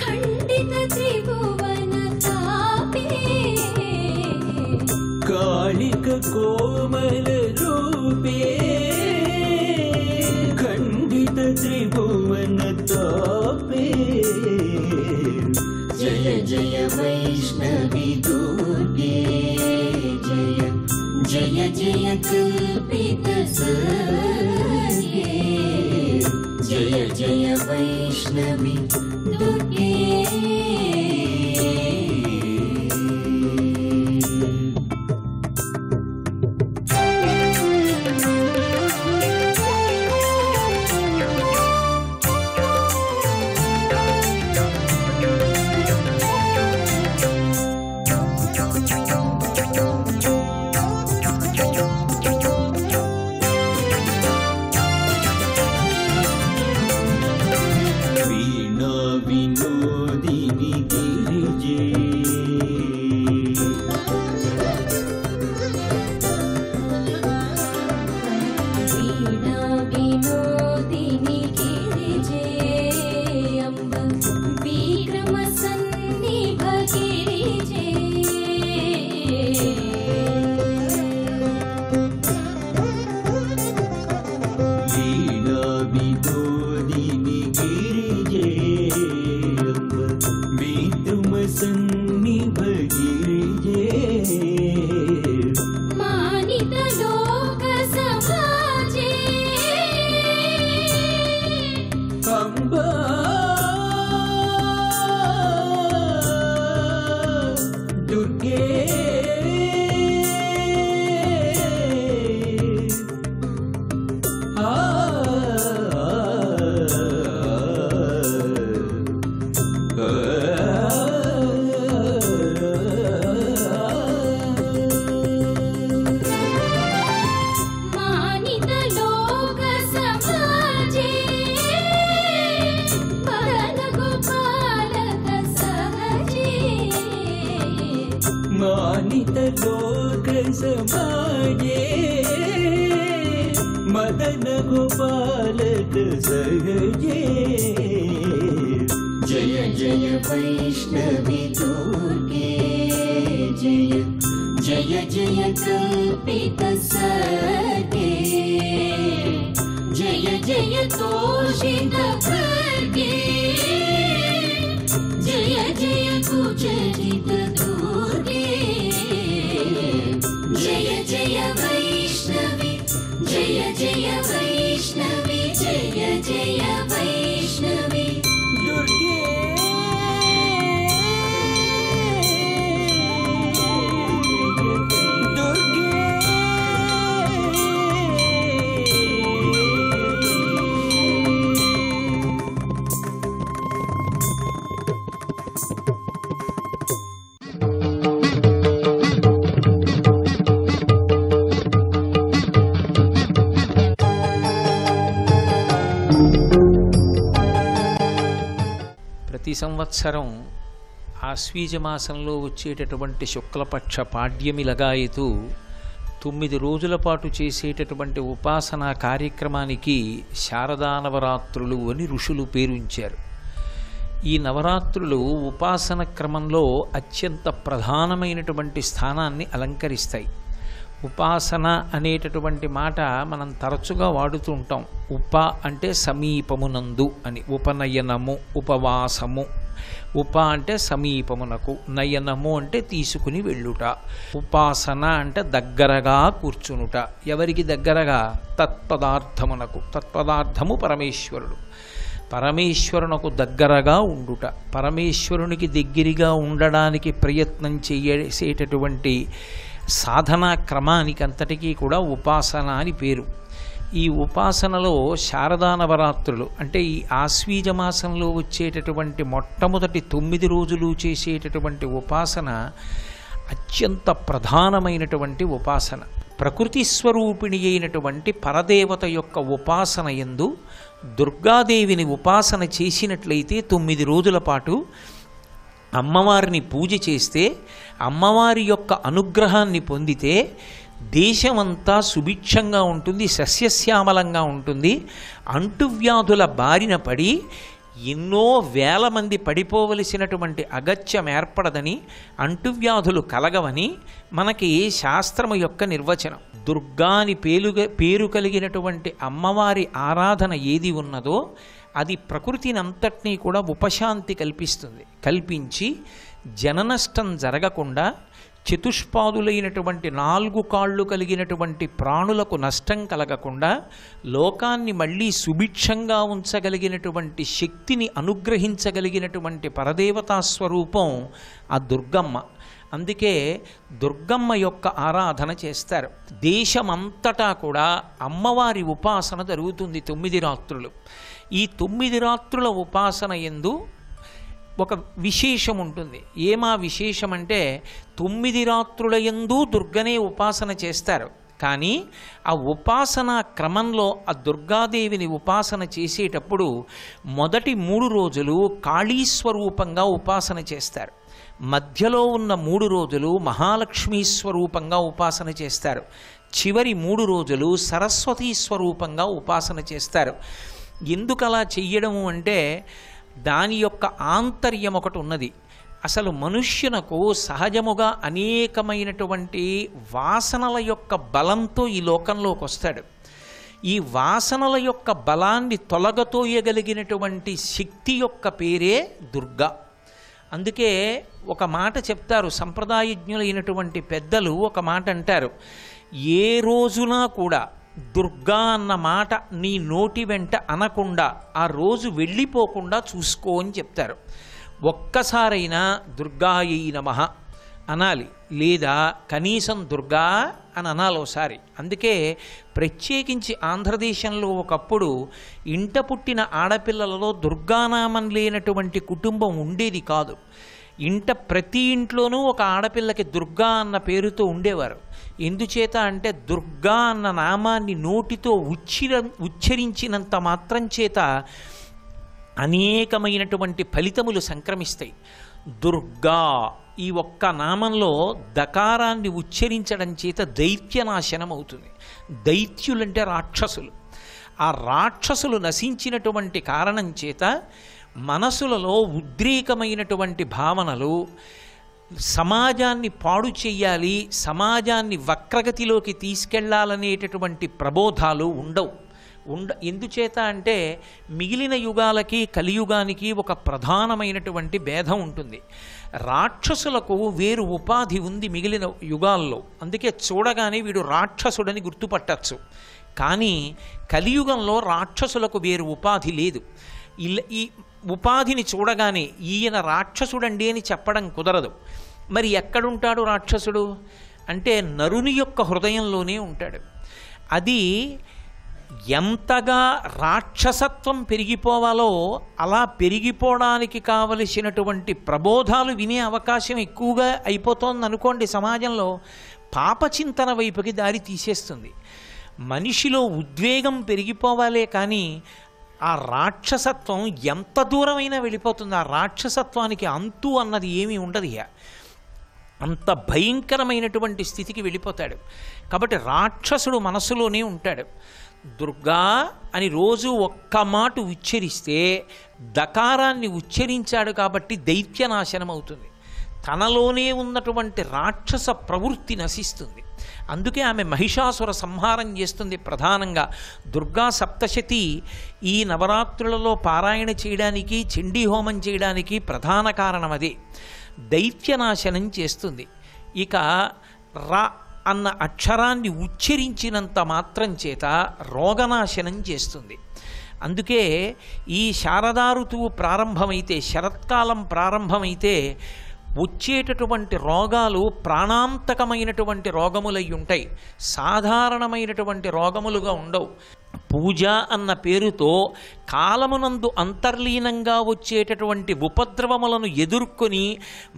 खंडित कल्पितसर्गे जय जय वैष्णवी दुर्गे। मदन गोपालक सहजे जय जय वैष्णवी दुर्गे जय जय जय कल्पितसर्गे जय जय तोषितवर्गे जय जय कुचरित दुर्गे जय जय वैष्णवी जय जय वैष्णवी जय जय वैष्णवी दुर्गे। ప్రతి సంవత్సరం ఆశ్వీజ మాసంలో వచ్చేటటువంటి శుక్లపక్ష పాడ్యమి లగాయతు 9 రోజుల పాటు చేసేటటువంటి ఉపాసనా కార్యక్రమానికి శారదా నవరాత్రులు అని ఋషులు పేరుంచారు. ఈ నవరాత్రులు ఉపాసన క్రమంలో అత్యంత ప్రధానమైనటువంటి స్థానాన్ని అలంకరిస్తాయి. ఉపాసన అనేటటువంటి మాట మనం తరచుగా వాడుతూ ఉంటాం. ఉప అంటే సమీపమునందు అని, ఉపనయనము, ఉపవాసము. ఉప అంటే సమీపమునకు, నయనము అంటే తీసుకుని వెళ్ళుట, ఉపాసన అంటే దగ్గరగా కూర్చునుట. ఎవరికి దగ్గరగా? తత్పదార్థమునకు. తత్పదార్థము పరమేశ్వరుడు. పరమేశ్వరునకు దగ్గరగా ఉండుట, పరమేశ్వరునికి దగ్గరగా ఉండడానికి ప్రయత్నం చేసేటటువంటి సాధనా క్రమానికి అంతటికీ కూడా ఉపాసన అని పేరు. ఈ ఉపాసనలో శారదా నవరాత్రులు అంటే ఈ ఆశ్వీజ మాసంలో వచ్చేటటువంటి మొట్టమొదటి 9 రోజులు చేసేటటువంటి ఉపాసన అత్యంత ప్రధానమైనటువంటి ఉపాసన. ప్రకృతి స్వరూపిణి అయినటువంటి పరదేవత యొక్క ఉపాసన యందు దుర్గాదేవిని ఉపాసన చేసినట్లయితే 9 రోజుల పాటు అమ్మవారిని పూజ చేస్తే, అమ్మవారి యొక్క అనుగ్రహాన్ని పొందితే దేశమంతా సుభిక్షంగా ఉంటుంది, సస్యశ్యామలంగా ఉంటుంది. అంటువ్యాధుల బారిన పడి ఎన్నో వేల మంది పడిపోవలసినటువంటి అగత్యం ఏర్పడదని, అంటువ్యాధులు కలగవని మనకి శాస్త్రము యొక్క నిర్వచనం. దుర్గాని పేరు కలిగినటువంటి అమ్మవారి ఆరాధన ఏది ఉన్నదో అది ప్రకృతిని అంతటినీ కూడా ఉపశాంతి కల్పిస్తుంది. కల్పించి జననష్టం జరగకుండా, చతుష్పాదులైనటువంటి 4 కాళ్ళు కలిగినటువంటి ప్రాణులకు నష్టం కలగకుండా లోకాన్ని మళ్ళీ సుభిక్షంగా ఉంచగలిగినటువంటి శక్తిని అనుగ్రహించగలిగినటువంటి పరదేవతా స్వరూపం ఆ దుర్గమ్మ. అందుకే దుర్గమ్మ యొక్క ఆరాధన చేస్తారు. దేశమంతటా కూడా అమ్మవారి ఉపాసన జరుగుతుంది 9 రాత్రులు. ఈ 9 రాత్రుల ఉపాసన యందు ఒక విశేషం ఉంటుంది. ఏమా విశేషం అంటే 9 రాత్రుల యందు దుర్గనే ఉపాసన చేస్తారు. కానీ ఆ ఉపాసనా క్రమంలో ఆ దుర్గాదేవిని ఉపాసన చేసేటప్పుడు మొదటి 3 రోజులు కాళీస్వరూపంగా ఉపాసన చేస్తారు. మధ్యలో ఉన్న 3 రోజులు మహాలక్ష్మీ స్వరూపంగా ఉపాసన చేస్తారు. చివరి 3 రోజులు సరస్వతీ స్వరూపంగా ఉపాసన చేస్తారు. ఎందుకు అలా చెయ్యడము అంటే దాని యొక్క ఆంతర్యం ఒకటి ఉన్నది. అసలు మనుష్యునకు సహజముగా అనేకమైనటువంటి వాసనల యొక్క బలంతో ఈ లోకంలోకి వస్తాడు. ఈ వాసనల యొక్క బలాన్ని తొలగతోయగలిగినటువంటి శక్తి యొక్క పేరే దుర్గా. అందుకే ఒక మాట చెప్తారు, సంప్రదాయజ్ఞులైనటువంటి పెద్దలు ఒక మాట అంటారు, ఏ రోజున కూడా దుర్గా అన్న మాట నీ నోటి వెంట అనకుండా ఆ రోజు వెళ్ళిపోకుండా చూసుకో అని చెప్తారు. ఒక్కసారైనా దుర్గాయై నమః అనాలి, లేదా కనీసం దుర్గా అని అనాలి ఒకసారి. అందుకే ప్రత్యేకించి ఆంధ్రదేశంలో ఒకప్పుడు ఇంట పుట్టిన ఆడపిల్లలలో దుర్గానామం లేనటువంటి కుటుంబం ఉండేది కాదు. ప్రతి ఇంట్లోనూ ఒక ఆడపిల్లకి దుర్గా అన్న పేరుతో ఉండేవారు. ఎందుచేత అంటే దుర్గా అన్న నామాన్ని నోటితో ఉచ్చరించినంత మాత్రం చేత అనేకమైనటువంటి ఫలితములు సంక్రమిస్తాయి. దుర్గా ఈ ఒక్క నామంలో దకారాన్ని ఉచ్చరించడం చేత దైత్యనాశనం అవుతుంది. దైత్యులంటే రాక్షసులు. ఆ రాక్షసులు నశించినటువంటి కారణం చేత మనసులలో ఉద్రేకమైనటువంటి భావనలు, సమాజాన్ని పాడు చెయ్యాలి, సమాజాన్ని వక్రగతిలోకి తీసుకెళ్లాలనేటటువంటి ప్రబోధాలు ఉండవు. ఎందుచేత అంటే మిగిలిన యుగాలకి కలియుగానికి ఒక ప్రధానమైనటువంటి భేదం ఉంటుంది. రాక్షసులకు వేరు ఉపాధి ఉంది మిగిలిన యుగాల్లో. అందుకే చూడగానే వీడు రాక్షసుడని గుర్తుపట్టచ్చు. కానీ కలియుగంలో రాక్షసులకు వేరు ఉపాధి లేదు. ఈ ఉపాధిని చూడగానే ఈయన రాక్షసుడండి అని చెప్పడం కుదరదు. మరి ఎక్కడుంటాడు రాక్షసుడు అంటే నరుని యొక్క హృదయంలోనే ఉంటాడు. అది ఎంతగా రాక్షసత్వం పెరిగిపోవాలో అలా పెరిగిపోవడానికి కావలసినటువంటి ప్రబోధాలు వినే అవకాశం ఎక్కువగా అయిపోతోంది అనుకోండి. సమాజంలో పాపచింతన వైపుకి దారి తీసేస్తుంది. మనిషిలో ఉద్వేగం పెరిగిపోవాలే కానీ ఆ రాక్షసత్వం ఎంత దూరమైనా వెళ్ళిపోతుంది. ఆ రాక్షసత్వానికి అంతు అన్నది ఏమీ ఉండదు. అంత భయంకరమైనటువంటి స్థితికి వెళ్ళిపోతాడు. కాబట్టి రాక్షసుడు మనసులోనే ఉంటాడు. దుర్గా అని రోజు ఒక్క మాట ఉచ్చరిస్తే దకారాన్ని ఉచ్చరించాడు కాబట్టి దైత్యనాశనం అవుతుంది. తనలోనే ఉన్నటువంటి రాక్షస ప్రవృత్తి నశిస్తుంది. అందుకే ఆమె మహిషాసుర సంహారం చేస్తుంది. ప్రధానంగా దుర్గా సప్తశతి ఈ నవరాత్రులలో పారాయణ చేయడానికి, చండీ హోమం చేయడానికి ప్రధాన కారణం అదే. దైత్యనాశనం చేస్తుంది. ఇక రా అన్న అక్షరాన్ని ఉచ్చరించినంత మాత్రం చేత రోగనాశనం చేస్తుంది. అందుకే ఈ శారదా ఋతువు ప్రారంభమైతే, శరత్కాలం ప్రారంభమైతే వచ్చేటటువంటి రోగాలు ప్రాణాంతకమైనటువంటి రోగములై ఉంటాయి. సాధారణమైనటువంటి రోగములుగా ఉండవు. పూజ అన్న పేరుతో కాలమునందు అంతర్లీనంగా వచ్చేటటువంటి ఉపద్రవములను ఎదుర్కొని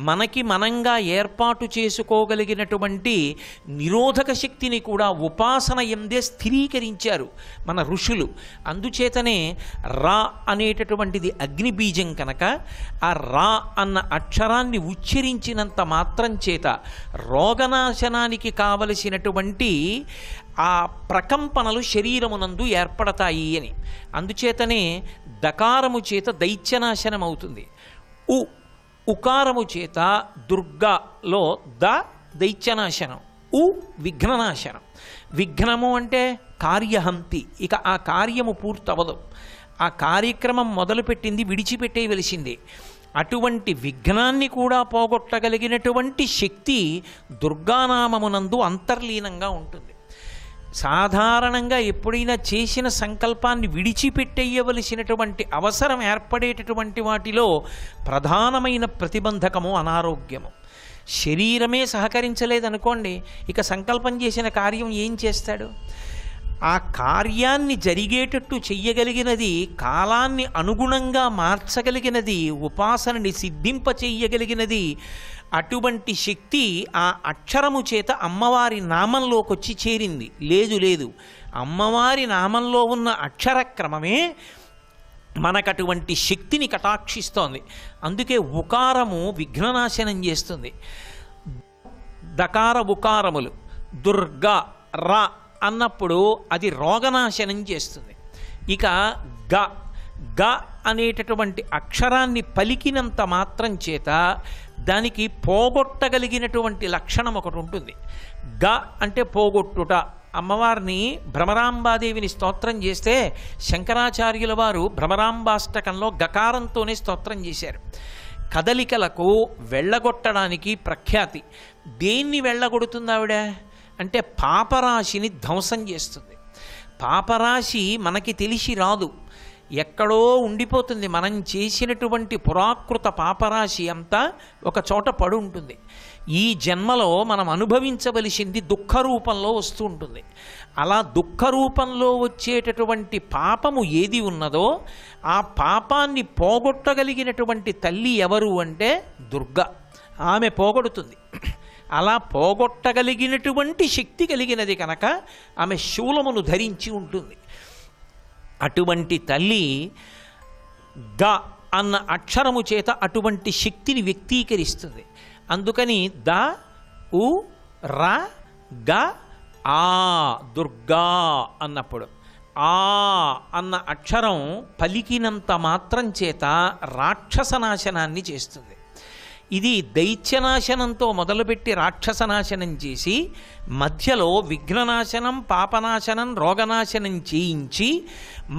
మనకి మనంగా ఏర్పాటు చేసుకోగలిగినటువంటి నిరోధక శక్తిని కూడా ఉపాసన ఎందే స్థిరీకరించారు మన ఋషులు. అందుచేతనే రా అనేటటువంటిది అగ్నిబీజం కనుక ఆ రా అన్న అక్షరాన్ని ఉచ్చరించినంత మాత్రం చేత రోగనాశనానికి కావలసినటువంటి ఆ ప్రకంపనలు శరీరమునందు ఏర్పడతాయి అని. అందుచేతనే దకారము చేత దైత్యనాశనం అవుతుంది. ఉకారము చేత దుర్గాలో దైత్యనాశనం, విఘ్ననాశనం. విఘ్నము అంటే కార్యహంతి. ఇక ఆ కార్యము పూర్తవదు. ఆ కార్యక్రమం మొదలుపెట్టింది విడిచిపెట్టేయవలసిందే. అటువంటి విఘ్నాన్ని కూడా పోగొట్టగలిగినటువంటి శక్తి దుర్గానామమునందు అంతర్లీనంగా ఉంటుంది. సాధారణంగా ఎప్పుడైనా చేసిన సంకల్పాన్ని విడిచిపెట్టేయవలసినటువంటి అవసరం ఏర్పడేటటువంటి వాటిలో ప్రధానమైన ప్రతిబంధకము అనారోగ్యము. శరీరమే సహకరించలేదనుకోండి, ఇక సంకల్పం చేసిన కార్యం ఏం చేస్తాడు? ఆ కార్యాన్ని జరిగేటట్టు చెయ్యగలిగినది, కాలాన్ని అనుగుణంగా మార్చగలిగినది, ఉపాసనని సిద్ధింప చెయ్యగలిగినది అటువంటి శక్తి ఆ అక్షరము చేత అమ్మవారి నామంలోకి వచ్చి చేరింది. లేదు, అమ్మవారి నామంలో ఉన్న అక్షరక్రమమే మనకటువంటి శక్తిని కటాక్షిస్తోంది. అందుకే ఉకారము విఘ్ననాశనం చేస్తుంది. దకార ఉకారములు దుర్గా ర అన్నప్పుడు అది రోగనాశనం చేస్తుంది. ఇక గ గ అనేటటువంటి అక్షరాన్ని పలికినంత మాత్రం చేత దానికి పోగొట్టగలిగినటువంటి లక్షణం ఒకటి ఉంటుంది. గ అంటే పోగొట్టుట. అమ్మవారిని భ్రమరాంబాదేవిని స్తోత్రం చేస్తే శంకరాచార్యుల వారు భ్రమరాంబాష్టకంలో గకారంతోనే స్తోత్రం చేశారు. కదలికలకు వెళ్ళగొట్టడానికి ప్రఖ్యాతి. దేన్ని వెళ్ళగొడుతుంది ఆవిడ అంటే పాపరాశిని ధ్వంసం చేస్తుంది. పాపరాశి మనకి తెలిసి రాదు, ఎక్కడో ఉండిపోతుంది. మనం చేసినటువంటి పురాకృత పాపరాశి అంతా ఒక చోట పడి ఉంటుంది. ఈ జన్మలో మనం అనుభవించవలసింది దుఃఖ రూపంలో వస్తూ ఉంటుంది. అలా దుఃఖ రూపంలో వచ్చేటటువంటి పాపము ఏది ఉన్నదో ఆ పాపాన్ని పోగొట్టగలిగినటువంటి తల్లి ఎవరు అంటే దుర్గా. ఆమె పోగొడుతుంది. అలా పోగొట్టగలిగినటువంటి శక్తి కలిగినది కనుక ఆమె శూలమును ధరించి ఉంటుంది. అటువంటి తల్లి గ అన్న అక్షరము చేత అటువంటి శక్తిని వ్యక్తీకరిస్తుంది. అందుకని ద ఉ ర గ ఆ దుర్గా అన్నప్పుడు ఆ అన్న అక్షరం పలికినంత మాత్రం చేత రాక్షసనాశనాన్ని చేస్తుంది. ఇది దైత్యనాశనంతో మొదలుపెట్టి రాక్షసనాశనం చేసి మధ్యలో విఘ్ననాశనం, పాపనాశనం, రోగనాశనం చేయించి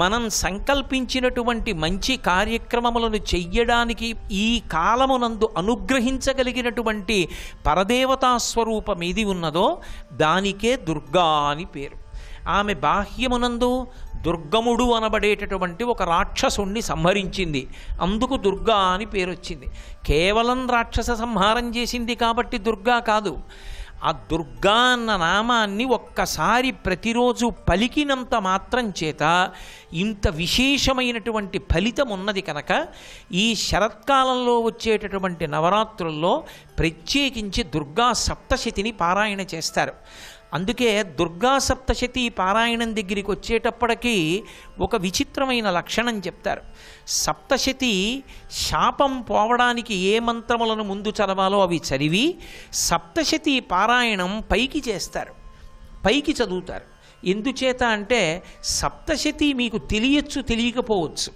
మనం సంకల్పించినటువంటి మంచి కార్యక్రమములను చెయ్యడానికి ఈ కాలమునందు అనుగ్రహించగలిగినటువంటి పరదేవతా స్వరూపం ఏది ఉన్నదో దానికే దుర్గా అని పేరు. ఆమె బాహ్యమునందు దుర్గముడు అనబడేటటువంటి ఒక రాక్షసుణ్ణి సంహరించింది, అందుకు దుర్గా అని పేరు వచ్చింది. కేవలం రాక్షస సంహారం చేసింది కాబట్టి దుర్గా కాదు. ఆ దుర్గా అన్న నామాన్ని ఒక్కసారి ప్రతిరోజు పలికినంత మాత్రం చేత ఇంత విశేషమైనటువంటి ఫలితం ఉన్నది కనుక ఈ శరత్కాలంలో వచ్చేటటువంటి నవరాత్రుల్లో ప్రత్యేకించి దుర్గా సప్తశతిని పారాయణ చేస్తారు. అందుకే దుర్గా సప్తశతి పారాయణం దగ్గరికి వచ్చేటప్పటికీ ఒక విచిత్రమైన లక్షణం చెప్తారు. సప్తశతి శాపం పోవడానికి ఏ మంత్రములను ముందు చదవాలో అవి చదివి సప్తశతి పారాయణం పైకి చేస్తారు, పైకి చదువుతారు. ఎందుచేత అంటే సప్తశతి మీకు తెలియచ్చు తెలియకపోవచ్చు,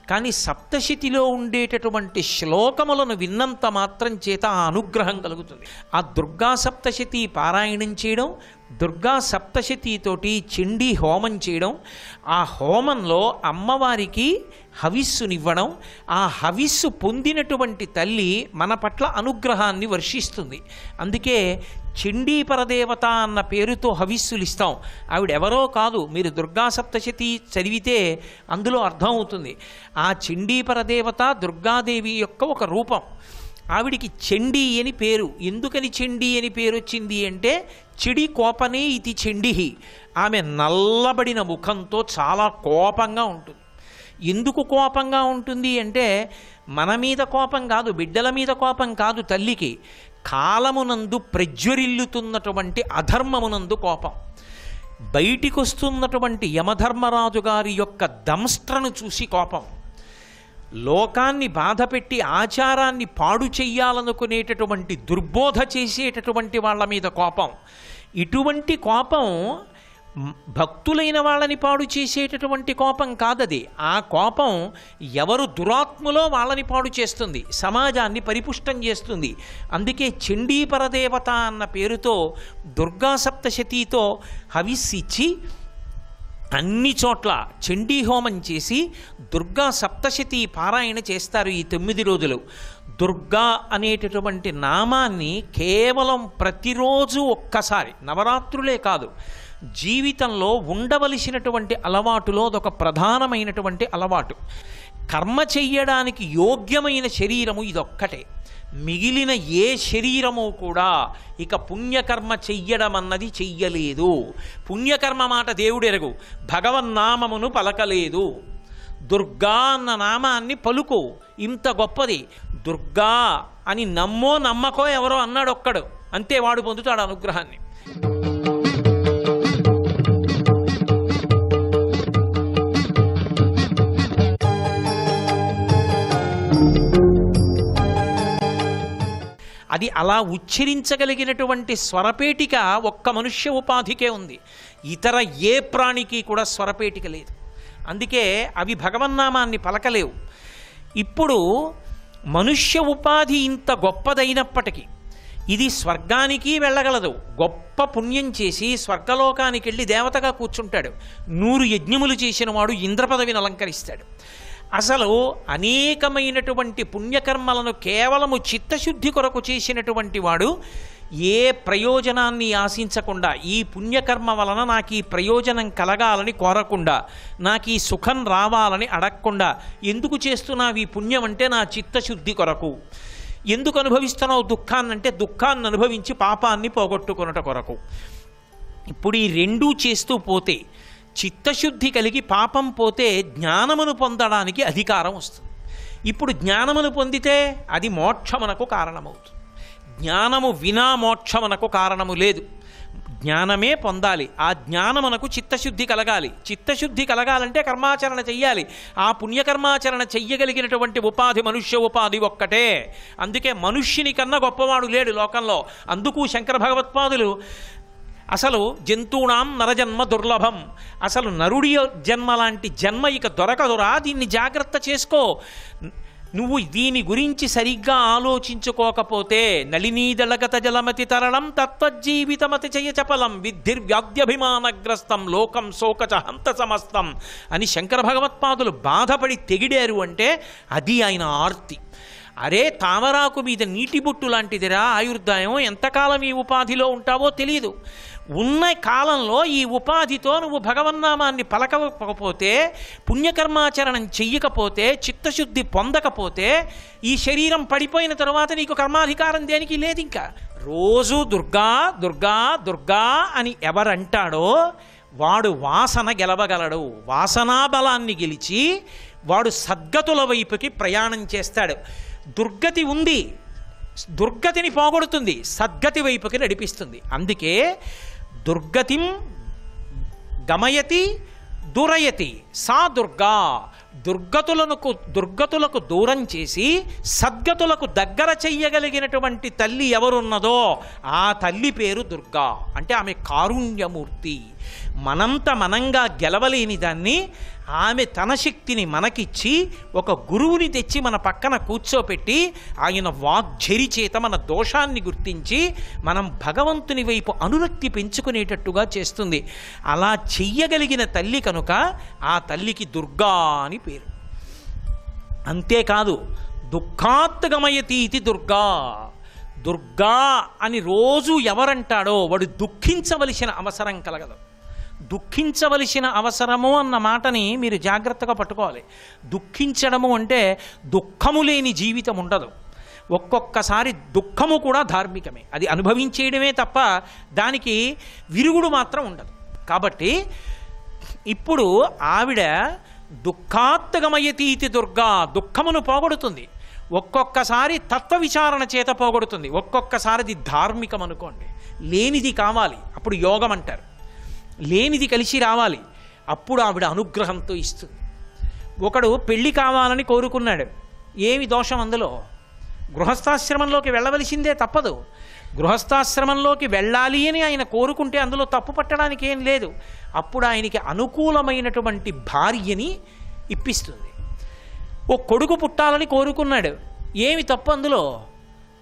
కానీ సప్తశతిలో ఉండేటటువంటి శ్లోకములను విన్నంత మాత్రం చేత ఆ అనుగ్రహం కలుగుతుంది. ఆ దుర్గా సప్తశతి పారాయణం చేయడం, దుర్గా సప్తశతితోటి చండీ హోమం చేయడం, ఆ హోమంలో అమ్మవారికి హవిస్సునివ్వడం, ఆ హవిస్సు పొందినటువంటి తల్లి మన పట్ల అనుగ్రహాన్ని వర్షిస్తుంది. అందుకే చండీ పరదేవత అన్న పేరుతో హవిస్సులు ఇస్తాం. ఆవిడెవరో కాదు, మీరు దుర్గా సప్తశతి చదివితే అందులో అర్థమవుతుంది. ఆ చండీ పరదేవత దుర్గాదేవి యొక్క ఒక రూపం. ఆవిడికి చండీ అని పేరు. ఎందుకని చండీ అని పేరు వచ్చింది అంటే చెడి కోపనే ఇది చండిహి. ఆమె నల్లబడిన ముఖంతో చాలా కోపంగా ఉంటుంది. ఎందుకు కోపంగా ఉంటుంది అంటే మన మీద కోపం కాదు, బిడ్డల మీద కోపం కాదు, తల్లికి కాలమునందు ప్రజ్వరిల్లుతున్నటువంటి అధర్మమునందు కోపం. బయటికి వస్తున్నటువంటి యమధర్మరాజు గారి యొక్క దంష్ట్రను చూసి కోపం. లోకాన్ని బాధపెట్టి ఆచారాన్ని పాడు చెయ్యాలనుకునేటటువంటి దుర్బోధ చేసేటటువంటి వాళ్ళ మీద కోపం. ఇటువంటి కోపం భక్తులైన వాళ్ళని పాడు చేసేటటువంటి కోపం కాదది. ఆ కోపం ఎవరు దురాత్ములో వాళ్ళని పాడు చేస్తుంది, సమాజాన్ని పరిపుష్టం చేస్తుంది. అందుకే చండీ పరదేవత అన్న పేరుతో దుర్గా సప్తశతితో హవిస్సిచ్చి అన్ని చోట్ల చండీ హోమం చేసి దుర్గా సప్తశతి పారాయణ చేస్తారు ఈ 9 రోజులు. దుర్గా అనేటటువంటి నామాన్ని కేవలం ప్రతిరోజు ఒక్కసారి, నవరాత్రులే కాదు, జీవితంలో ఉండవలసినటువంటి అలవాటులో అదొక ప్రధానమైనటువంటి అలవాటు. కర్మ చెయ్యడానికి యోగ్యమైన శరీరము ఇదొక్కటే. మిగిలిన ఏ శరీరము కూడా ఇక పుణ్యకర్మ చెయ్యడం అన్నది చెయ్యలేదు. పుణ్యకర్మ మాట దేవుడెరగు, భగవన్నామమును పలకలేదు. దుర్గా అన్న నామాన్ని పలుకు, ఇంత గొప్పది. దుర్గా అని నమ్మో నమ్మకో ఎవరో అన్నాడు ఒక్కడు, అంతే, వాడు పొందుతాడు అనుగ్రహాన్ని. అది అలా ఉచ్చరించగలిగినటువంటి స్వరపేటిక ఒక్క మనుష్య ఉపాధికే ఉంది. ఇతర ఏ ప్రాణికి కూడా స్వరపేటిక లేదు. అందుకే అవి భగవన్నామాన్ని పలకలేవు. ఇప్పుడు మనుష్య ఉపాధి ఇంత గొప్పదైనప్పటికీ ఇది స్వర్గానికి వెళ్ళగలదు. గొప్ప పుణ్యం చేసి స్వర్గలోకానికి వెళ్ళి దేవతగా కూర్చుంటాడు. 100 యజ్ఞములు చేసిన వాడు ఇంద్ర పదవిని అలంకరిస్తాడు. అసలు అనేకమైనటువంటి పుణ్యకర్మలను కేవలము చిత్తశుద్ధి కొరకు చేసినటువంటి వాడు ఏ ప్రయోజనాన్ని ఆశించకుండా, ఈ పుణ్యకర్మ వలన నాకు ఈ ప్రయోజనం కలగాలని కోరకుండా, నాకు ఈ సుఖం రావాలని అడగకుండా, ఎందుకు చేస్తున్నావు ఈ పుణ్యం అంటే నా చిత్తశుద్ధి కొరకు, ఎందుకు అనుభవిస్తున్నావు దుఃఖాన్నంటే దుఃఖాన్ని అనుభవించి పాపాన్ని పోగొట్టుకొనుట కొరకు. ఇప్పుడు ఈ రెండూ చేస్తూ పోతే, చిత్తశుద్ధి కలిగి పాపం పోతే జ్ఞానమును పొందడానికి అధికారం వస్తుంది. ఇప్పుడు జ్ఞానమును పొందితే అది మోక్షమునకు కారణమవుతుంది. జ్ఞానము వినా మోక్షమునకు కారణము లేదు. జ్ఞానమే పొందాలి. ఆ జ్ఞానమునకు చిత్తశుద్ధి కలగాలి. చిత్తశుద్ధి కలగాలంటే కర్మాచరణ చెయ్యాలి. ఆ పుణ్యకర్మాచరణ చెయ్యగలిగినటువంటి ఉపాధి మనుష్య ఉపాధి ఒక్కటే. అందుకే మనుష్యుని కన్నా గొప్పవాడు లేడు లోకంలో. అందుకు శంకర భగవత్పాదులు అసలు జంతువునాం నరజన్మ దుర్లభం, అసలు నరుడి జన్మ లాంటి జన్మ ఇక దొరకదురా, దీన్ని జాగ్రత్త చేసుకో. నువ్వు దీని గురించి సరిగ్గా ఆలోచించుకోకపోతే నళినీదళగత జలమతి తరణం తత్వజీవితమతి చయ చపలం విద్ధిర్వ్యాధ్యభిమానగ్రస్తం లోకం శోకచ హంత సమస్తం అని శంకర భగవత్పాదులు బాధపడి తెగిడారు అంటే అది ఆయన ఆర్తి. అరే, తామరాకు మీద నీటి బొట్టు లాంటిదిరా ఆయుర్దాయం, ఎంతకాలం ఈ ఉపాధిలో ఉంటావో తెలియదు. ఉన్న కాలంలో ఈ ఉపాధితో నువ్వు భగవన్నామాన్ని పలకకపోతే, పుణ్యకర్మాచరణం చెయ్యకపోతే, చిత్తశుద్ధి పొందకపోతే ఈ శరీరం పడిపోయిన తరువాత నీకు కర్మాధికారం దేనికి లేదు. ఇంకా రోజు దుర్గా దుర్గా దుర్గా అని ఎవరంటాడో వాడు వాసన గెలవగలడు. వాసనా బలాన్ని గెలిచి వాడు సద్గతుల వైపుకి ప్రయాణం చేస్తాడు. దుర్గతి ఉంది, దుర్గతిని పోగొడుతుంది, సద్గతి వైపుకి నడిపిస్తుంది. అందుకే దుర్గతిం గమయతి దురయతి సా దుర్గా. దుర్గతులకు దూరం చేసి సద్గతులకు దగ్గర చెయ్యగలిగినటువంటి తల్లి ఎవరున్నదో ఆ తల్లి పేరు దుర్గా. అంటే ఆమె కారుణ్యమూర్తి. మనంత మనంగా గెలవలేని దాన్ని ఆమె తన శక్తిని మనకిచ్చి ఒక గురువుని తెచ్చి మన పక్కన కూర్చోపెట్టి ఆయన వాగ్ఝరి చేత మన దోషాన్ని గుర్తించి మనం భగవంతుని వైపు అనురక్తి పెంచుకునేటట్టుగా చేస్తుంది. అలా చెయ్యగలిగిన తల్లి కనుక ఆ తల్లికి దుర్గా అని పేరు. అంతేకాదు, దుఃఖాత్గమయతీతి దుర్గా. దుర్గా అని రోజు ఎవరంటాడో వాడు దుఃఖించవలసిన అవసరం కలగదు. దుఃఖించవలసిన అవసరము అన్న మాటని మీరు జాగ్రత్తగా పట్టుకోవాలి. దుఃఖించడము అంటే దుఃఖము లేని జీవితం ఉండదు. ఒక్కొక్కసారి దుఃఖము కూడా ధార్మికమే, అది అనుభవించేయడమే తప్ప దానికి విరుగుడు మాత్రం ఉండదు. కాబట్టి ఇప్పుడు ఆవిడ దుఃఖాత్గమయతీతి దుర్గా, దుఃఖమును పోగొడుతుంది. ఒక్కొక్కసారి తత్వ విచారణ చేత పోగొడుతుంది, ఒక్కొక్కసారి అది ధార్మికం అనుకోండి. లేనిది కావాలి, అప్పుడు యోగం అంటారు. లేనిది కలిసి రావాలి, అప్పుడు ఆవిడ అనుగ్రహంతో ఇస్తుంది. ఒకడు పెళ్ళి కావాలని కోరుకున్నాడు, ఏమి దోషం అందులో? గృహస్థాశ్రమంలోకి వెళ్ళవలసిందే, తప్పదు. గృహస్థాశ్రమంలోకి వెళ్ళాలి అని ఆయన కోరుకుంటే అందులో తప్పు పట్టడానికి ఏం లేదు. అప్పుడు ఆయనకి అనుకూలమైనటువంటి భార్యని ఇప్పిస్తుంది. ఓ కొడుకు పుట్టాలని కోరుకున్నాడు, ఏమి తప్పు అందులో?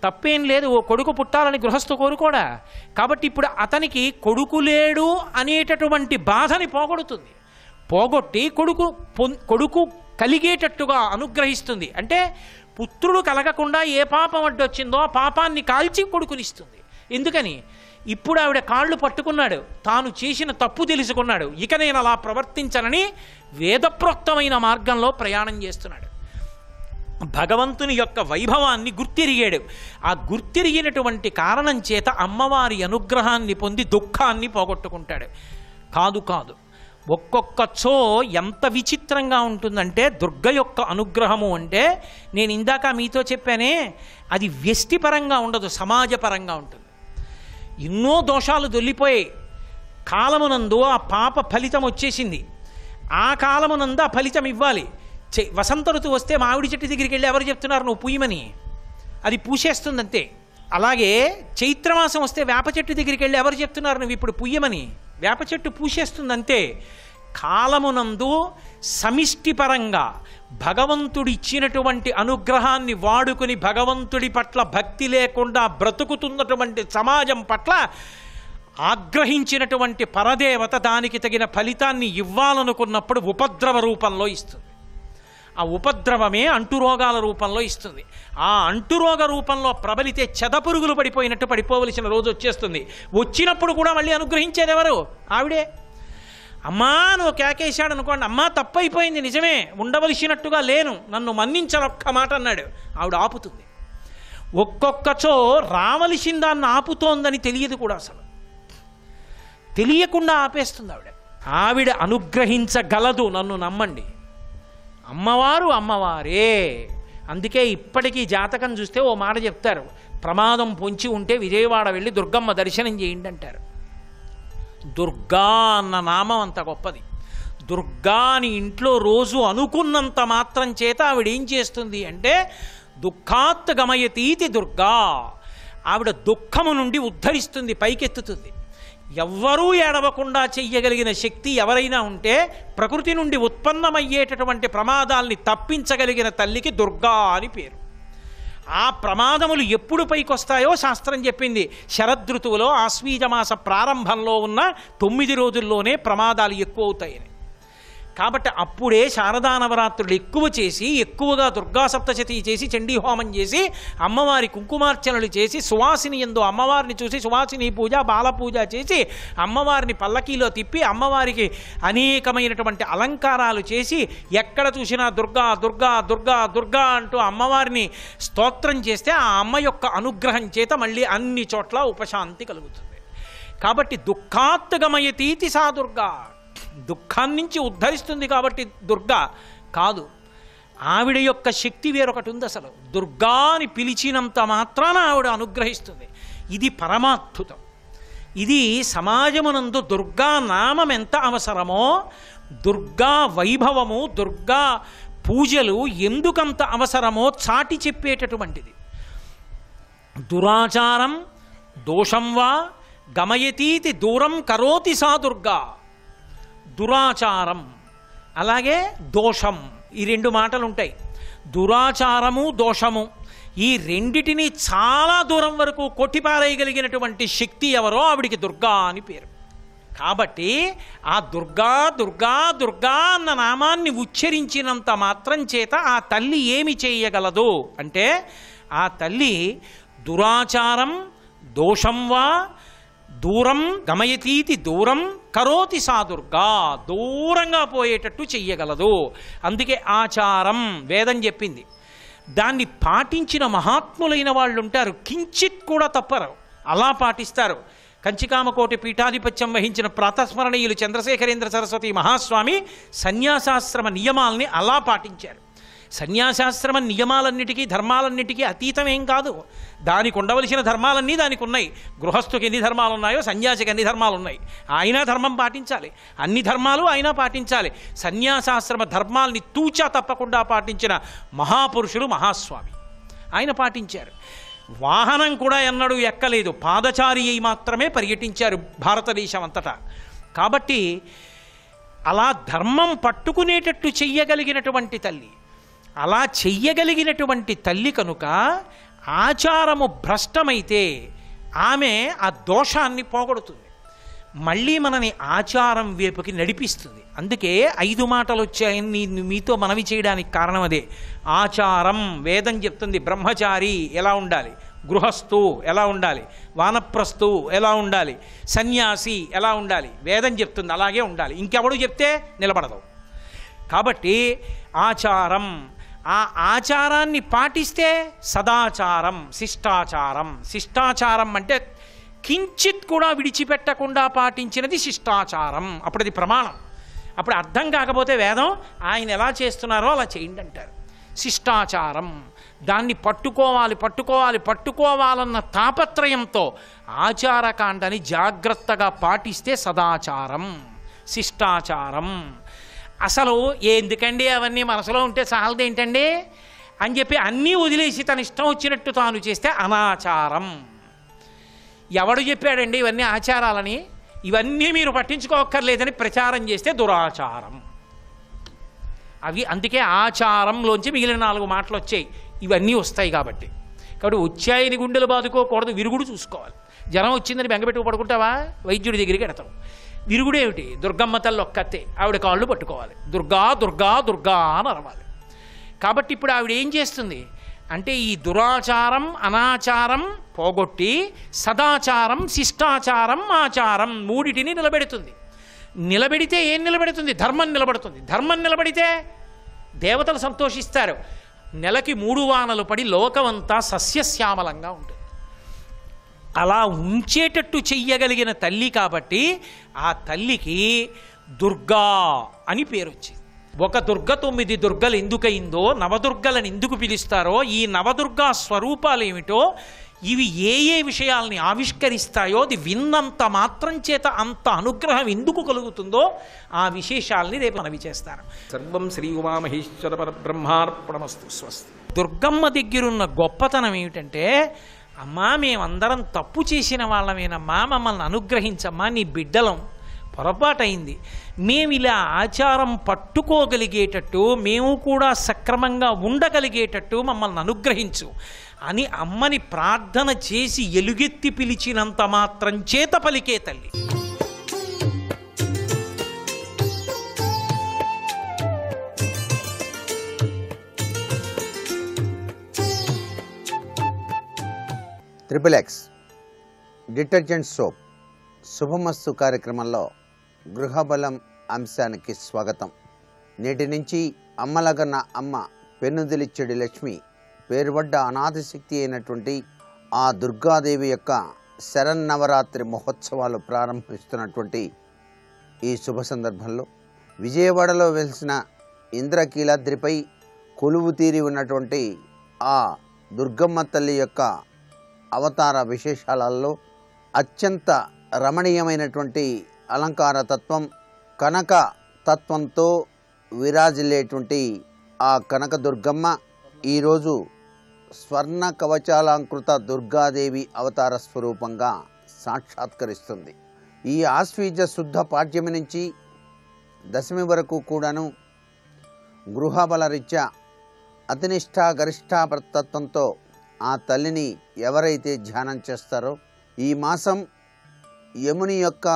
తప్పేం లేదు, ఓ కొడుకు పుట్టాలని గృహస్థు కోరుకోడా. కాబట్టి ఇప్పుడు అతనికి కొడుకు లేడు అనేటటువంటి బాధని పోగొడుతుంది. పోగొట్టి కొడుకు కలిగేటట్టుగా అనుగ్రహిస్తుంది. అంటే పుత్రుడు కలగకుండా ఏ పాపం అడ్డొచ్చిందో ఆ పాపాన్ని కాల్చి కొడుకునిస్తుంది. ఎందుకని? ఇప్పుడు ఆవిడ కాళ్ళు పట్టుకున్నాడు, తాను చేసిన తప్పు తెలుసుకున్నాడు, ఇక నేను అలా ప్రవర్తించనని వేదప్రోక్తమైన మార్గంలో ప్రయాణం చేస్తున్నాడు. భగవంతుని యొక్క వైభవాన్ని గుర్తిరిగాడు. ఆ గుర్తిరిగినటువంటి కారణం చేత అమ్మవారి అనుగ్రహాన్ని పొంది దుఃఖాన్ని పోగొట్టుకుంటాడు. కాదు ఒక్కొక్కచో ఎంత విచిత్రంగా ఉంటుందంటే దుర్గ యొక్క అనుగ్రహము అంటే, నేను ఇందాక మీతో చెప్పానే, అది వ్యష్టిపరంగా ఉండదు, సమాజపరంగా ఉంటుంది. ఎన్నో దోషాలు దొల్లిపోయాయి. కాలమునందు ఆ పాప ఫలితం వచ్చేసింది. ఆ కాలమునందు ఆ ఫలితం ఇవ్వాలి. వసంత ఋతువు వస్తే మామిడి చెట్టు దగ్గరికి వెళ్ళి ఎవరు చెప్తున్నారు నువ్వు పూయమని? అది పూసేస్తుంది అంతే. అలాగే చైత్రమాసం వస్తే వేప చెట్టు దగ్గరికి వెళ్ళి ఎవరు చెప్తున్నారు నువ్వు ఇప్పుడు పూయమని? వేప చెట్టు పూసేస్తుంది అంతే. కాలమునందు సమిష్టిపరంగా భగవంతుడు ఇచ్చినటువంటి అనుగ్రహాన్ని వాడుకుని భగవంతుడి పట్ల భక్తి లేకుండా బ్రతుకుతున్నటువంటి సమాజం పట్ల ఆగ్రహించినటువంటి పరదేవత దానికి తగిన ఫలితాన్ని ఇవ్వాలనుకున్నప్పుడు ఉపద్రవ రూపంలో ఇస్తుంది. ఆ ఉపద్రవమే అంటురోగాల రూపంలో ఇస్తుంది. ఆ అంటురోగ రూపంలో ప్రబలితే చెదపురుగులు పడిపోయినట్టు పడిపోవలసిన రోజు వచ్చేస్తుంది. వచ్చినప్పుడు కూడా మళ్ళీ అనుగ్రహించేది ఎవరు? ఆవిడే. అమ్మా నువ్వు కేకేశాడు అనుకోండి, అమ్మా తప్పైపోయింది, నిజమే, ఉండవలసినట్టుగా లేను, నన్ను మన్నించనొక్క మాట అన్నాడు, ఆవిడ ఆపుతుంది. ఒక్కొక్కచో రావలసిన దాన్ని ఆపుతోందని తెలియదు కూడా, అసలు తెలియకుండా ఆపేస్తుంది ఆవిడ. ఆవిడ అనుగ్రహించగలదు, నన్ను నమ్మండి. అమ్మవారు అమ్మవారే. అందుకే ఇప్పటికీ జాతకం చూస్తే ఓ మాట చెప్తారు, ప్రమాదం పొంచి ఉంటే విజయవాడ వెళ్ళి దుర్గమ్మ దర్శనం చేయండి అంటారు. దుర్గా అన్న నామం అంత గొప్పది. దుర్గాని ఇంట్లో రోజు అనుకున్నంత మాత్రం చేత ఆవిడ ఏం చేస్తుంది అంటే, దుఃఖాత్ గమయతీతి దుర్గా, ఆవిడ దుఃఖము నుండి ఉద్ధరిస్తుంది, పైకెత్తుతుంది. ఎవ్వరూ ఏడవకుండా చెయ్యగలిగిన శక్తి ఎవరైనా ఉంటే ప్రకృతి నుండి ఉత్పన్నమయ్యేటటువంటి ప్రమాదాల్ని తప్పించగలిగిన తల్లికి దుర్గా అని పేరు. ఆ ప్రమాదములు ఎప్పుడు పైకొస్తాయో శాస్త్రం చెప్పింది. శరదృతువులో ఆశ్వీజమాస ప్రారంభంలో ఉన్న 9 రోజుల్లోనే ప్రమాదాలు ఎక్కువ అవుతాయని. కాబట్టి అప్పుడే శారదా నవరాత్రులు ఎక్కువ చేసి, ఎక్కువగా దుర్గా సప్తశతి చేసి, చండీ హోమం చేసి, అమ్మవారి కుంకుమార్చనలు చేసి, సువాసిని యందు అమ్మవారిని చూసి సువాసిని పూజ, బాలపూజ చేసి, అమ్మవారిని పల్లకీలో తిప్పి, అమ్మవారికి అనేకమైనటువంటి అలంకారాలు చేసి, ఎక్కడ చూసినా దుర్గా దుర్గా దుర్గా దుర్గా అంటూ అమ్మవారిని స్తోత్రం చేస్తే ఆ అమ్మ యొక్క అనుగ్రహం చేత మళ్ళీ అన్ని చోట్ల ఉపశాంతి కలుగుతుంది. కాబట్టి దుఃఖాత్ గమయతీతి సా దుర్గా, దుఃఖాన్నించి ఉద్ధరిస్తుంది కాబట్టి దుర్గా కాదు. ఆవిడ యొక్క శక్తి వేరొకటి ఉంది. అసలు దుర్గా అని పిలిచినంత మాత్రాన ఆవిడ అనుగ్రహిస్తుంది. ఇది పరమాద్భుతం. ఇది సమాజమునందు దుర్గా నామం ఎంత అవసరమో, దుర్గా వైభవము, దుర్గా పూజలు ఎందుకంత అవసరమో చాటి చెప్పేటటువంటిది. దురాచారం దోషం వా గమయతీతి దూరం కరోతి సా దుర్గా. దురాచారం అలాగే దోషం, ఈ 2 మాటలు ఉంటాయి. దురాచారము దోషము, ఈ రెండిటిని చాలా దూరం వరకు కొట్టిపారేయగలిగినటువంటి శక్తి ఎవరో ఆవిడికి దుర్గా అని పేరు. కాబట్టి ఆ దుర్గా దుర్గా దుర్గా అన్న నామాన్ని ఉచ్చరించినంత మాత్రం చేత ఆ తల్లి ఏమి చేయగలదు అంటే, ఆ తల్లి దురాచారం దోషం వా దూరం గమయతీతి దూరం కరోతి సా దుర్గా, దూరంగా పోయేటట్టు చెయ్యగలదు. అందుకే ఆచారం వేదం చెప్పింది. దాన్ని పాటించిన మహాత్ములైన వాళ్ళు ఉంటారు, కించిత్ కూడా తప్పరు, అలా పాటిస్తారు. కంచికామకోటి పీఠాధిపత్యం వహించిన ప్రాతస్మరణీయులు చంద్రశేఖరేంద్ర సరస్వతి మహాస్వామి సన్యాసాశ్రమ నియమాల్ని అలా పాటించారు. సన్యాసాశ్రమ నియమాలన్నిటికీ ధర్మాలన్నిటికీ అతీతమేం కాదు. దానికి ఉండవలసిన ధర్మాలన్నీ దానికి ఉన్నాయి. గృహస్థుకి ఎన్ని ధర్మాలు ఉన్నాయో సన్యాసికి అన్ని ధర్మాలు ఉన్నాయి. ఆయన ధర్మం పాటించాలి, అన్ని ధర్మాలు ఆయన పాటించాలి. సన్యాసాశ్రమ ధర్మాల్ని తూచా తప్పకుండా పాటించిన మహాపురుషులు మహాస్వామి, ఆయన పాటించారు. వాహనం కూడా ఎన్నడూ ఎక్కలేదు, పాదచారి అయి మాత్రమే పర్యటించారు భారతదేశం అంతటా. కాబట్టి అలా ధర్మం పట్టుకునేటట్టు చెయ్యగలిగినటువంటి తల్లి, అలా చెయ్యగలిగినటువంటి తల్లి కనుక ఆచారము భ్రష్టమైతే ఆమె ఆ దోషాన్ని పోగొడుతుంది. మళ్ళీ మనని ఆచారం వైపుకి నడిపిస్తుంది. అందుకే 5 మాటలు వచ్చాయని మీతో మనవి చేయడానికి కారణం అదే. ఆచారం వేదం చెప్తుంది, బ్రహ్మచారి ఎలా ఉండాలి, గృహస్థు ఎలా ఉండాలి, వానప్రస్థు ఎలా ఉండాలి, సన్యాసి ఎలా ఉండాలి, వేదం చెప్తుంది అలాగే ఉండాలి. ఇంకెవడు చెప్తే నిలబడదు. కాబట్టి ఆచారం, ఆ ఆచారాన్ని పాటిస్తే సదాచారం, శిష్టాచారం. శిష్టాచారం అంటే కించిత్ కూడా విడిచిపెట్టకుండా పాటించినది శిష్టాచారం. అప్పుడు అది ప్రమాణం. అప్పుడు అర్థం కాకపోతే వేదం ఆయన ఎలా చేస్తున్నారో అలా చేయండి అంటారు. శిష్టాచారం, దాన్ని పట్టుకోవాలన్న తాపత్రయంతో ఆచారకాండని జాగ్రత్తగా పాటిస్తే సదాచారం, శిష్టాచారం. అసలు ఎందుకండి అవన్నీ మనసులో ఉంటే చాలదేంటండి అని చెప్పి అన్నీ వదిలేసి తన ఇష్టం వచ్చినట్టు తాను చేస్తే అనాచారం. ఎవడు చెప్పాడండి ఇవన్నీ ఆచారాలని? ఇవన్నీ మీరు పట్టించుకోక్కర్లేదని ప్రచారం చేస్తే దురాచారం. అవి అందుకే ఆచారంలోంచి మిగిలిన 4 మాటలు వచ్చాయి. ఇవన్నీ వస్తాయి కాబట్టి వచ్చాయని గుండెలు బాదుకోకూడదు, విరుగుడు చూసుకోవాలి. జ్వరం వచ్చిందని బెంగపెట్టుకు పడుకుంటావా? వైద్యుడి దగ్గరికి ఎడతావు. విరుగుడు ఏమిటి? దుర్గమ్మ తల్లి ఒక్కతే, ఆవిడ కాళ్ళు పట్టుకోవాలి, దుర్గా దుర్గా దుర్గా అని అరవాలి. కాబట్టి ఇప్పుడు ఆవిడ ఏం చేస్తుంది అంటే ఈ దురాచారం అనాచారం పోగొట్టి సదాచారం శిష్టాచారం ఆచారం 3టిని నిలబెడుతుంది. నిలబెడితే ఏం నిలబెడుతుంది? ధర్మం నిలబడుతుంది. ధర్మం నిలబడితే దేవతలు సంతోషిస్తారు. నెలకి 3 వానలు పడి లోకమంతా సస్యశ్యామలంగా ఉంటుంది. అలా ఉంచేటట్టు చెయ్యగలిగిన తల్లి కాబట్టి ఆ తల్లికి దుర్గా అని పేరు వచ్చింది. ఒక దుర్గ 9 దుర్గలు ఎందుకయిందో, నవదుర్గలను ఎందుకు పిలుస్తారో, ఈ నవదుర్గా స్వరూపాలు ఏమిటో, ఇవి ఏ ఏ విషయాల్ని ఆవిష్కరిస్తాయో, అది విన్నంత మాత్రం చేత అంత అనుగ్రహం ఎందుకు కలుగుతుందో ఆ విశేషాల్ని రేపు మనవి చేస్తాను. సర్వం శ్రీ ఉమామహేశ్వర పరబ్రహ్మార్పణమస్తు. స్వస్తి. దుర్గమ్మ దగ్గరున్న గొప్పతనం ఏమిటంటే, అమ్మా మేమందరం తప్పు చేసిన వాళ్ళమేనమ్మా, మమ్మల్ని అనుగ్రహించమ్మా, నీ బిడ్డలం, పొరపాటైంది, మేము ఇలా ఆచారం పట్టుకోగలిగేటట్టు, మేము కూడా సక్రమంగా ఉండగలిగేటట్టు మమ్మల్ని అనుగ్రహించు అని అమ్మని ప్రార్థన చేసి ఎలుగెత్తి పిలిచినంత మాత్రం చేత పలికే తల్లి. XXX డిటర్జెంట్ సోప్ శుభమస్తు కార్యక్రమంలో గృహబలం అంశానికి స్వాగతం. నేటి నుంచి అమ్మలగన్న అమ్మ పెన్నుదిలిచ్చడి లక్ష్మి పేరుపడ్డ అనాథ శక్తి అయినటువంటి ఆ దుర్గాదేవి యొక్క శరన్నవరాత్రి మహోత్సవాలు ప్రారంభిస్తున్నటువంటి ఈ శుభ సందర్భంలో విజయవాడలో వెలిసిన ఇంద్రకీలాద్రిపై కొలువు తీరి ఉన్నటువంటి ఆ దుర్గమ్మ తల్లి యొక్క అవతార విశేషాలలో అత్యంత రమణీయమైనటువంటి అలంకార తత్వం, కనక తత్వంతో విరాజిల్లేటువంటి ఆ కనక దుర్గమ్మ ఈరోజు స్వర్ణ కవచాలంకృత దుర్గాదేవి అవతార స్వరూపంగా సాక్షాత్కరిస్తుంది. ఈ ఆశ్వీజ శుద్ధ పాడ్యమి నుంచి దశమి వరకు కూడాను గృహబల రీత్యా అతినిష్ట గరిష్ట తత్వంతో ఆ తల్లిని ఎవరైతే ధ్యానం చేస్తారో, ఈ మాసం యముని యొక్క